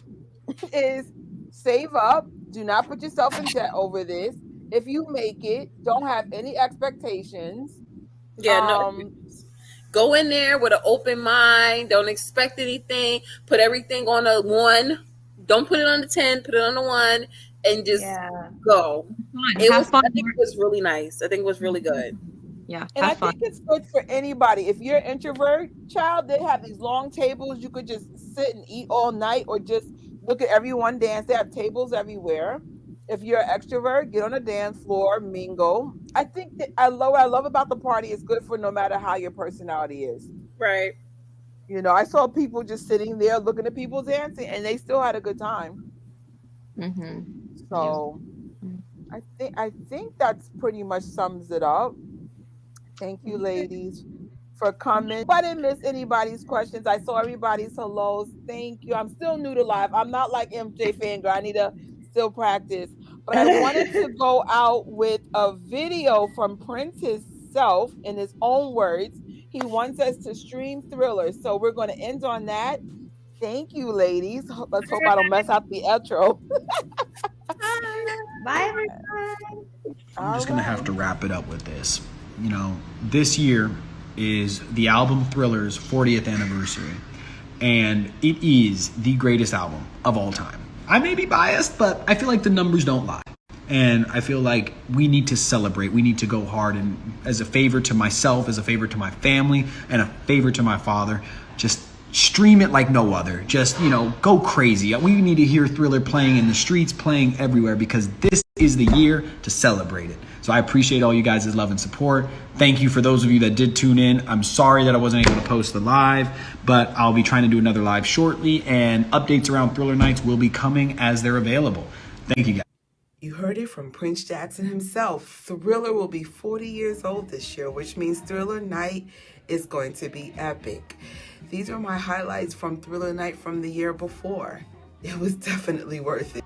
is save up. Do not put yourself in debt over this. If you make it, don't have any expectations. Yeah, go in there with an open mind. Don't expect anything. Put everything on a 1. Don't put it on the 10. Put it on the 1, and just go. It was really nice. I think it was really good. Yeah, and I think it's good for anybody. If you're an introvert child, they have these long tables. You could just sit and eat all night, or just look at everyone dance. They have tables everywhere. If you're an extrovert, get on a dance floor, mingle. I think that what I love about the party is good for no matter how your personality is. Right. You know, I saw people just sitting there looking at people dancing, and they still had a good time. Mm-hmm. So I think that's pretty much sums it up. Thank you, ladies, for coming. If I didn't miss anybody's questions, I saw everybody's hellos. Thank you. I'm still new to live. I'm not like MJ Fangirl. I need to still practice. But I wanted to go out with a video from Prince himself in his own words. He wants us to stream Thriller. So we're going to end on that. Thank you, ladies. Let's hope I don't mess up the outro. Bye, everyone. I'm just going to have to wrap it up with this. You know, this year is the album Thriller's 40th anniversary, and it is the greatest album of all time. I may be biased, but I feel like the numbers don't lie. And I feel like we need to celebrate. We need to go hard. And as a favor to myself, as a favor to my family, and a favor to my father, just stream it like no other. Just, go crazy. We need to hear Thriller playing in the streets, playing everywhere, because this is the year to celebrate it. So I appreciate all you guys' love and support. Thank you for those of you that did tune in. I'm sorry that I wasn't able to post the live, but I'll be trying to do another live shortly, and updates around Thriller Nights will be coming as they're available. Thank you, guys. You heard it from Prince Jackson himself. Thriller will be 40 years old this year, which means Thriller Night is going to be epic. These are my highlights from Thriller Night from the year before. It was definitely worth it.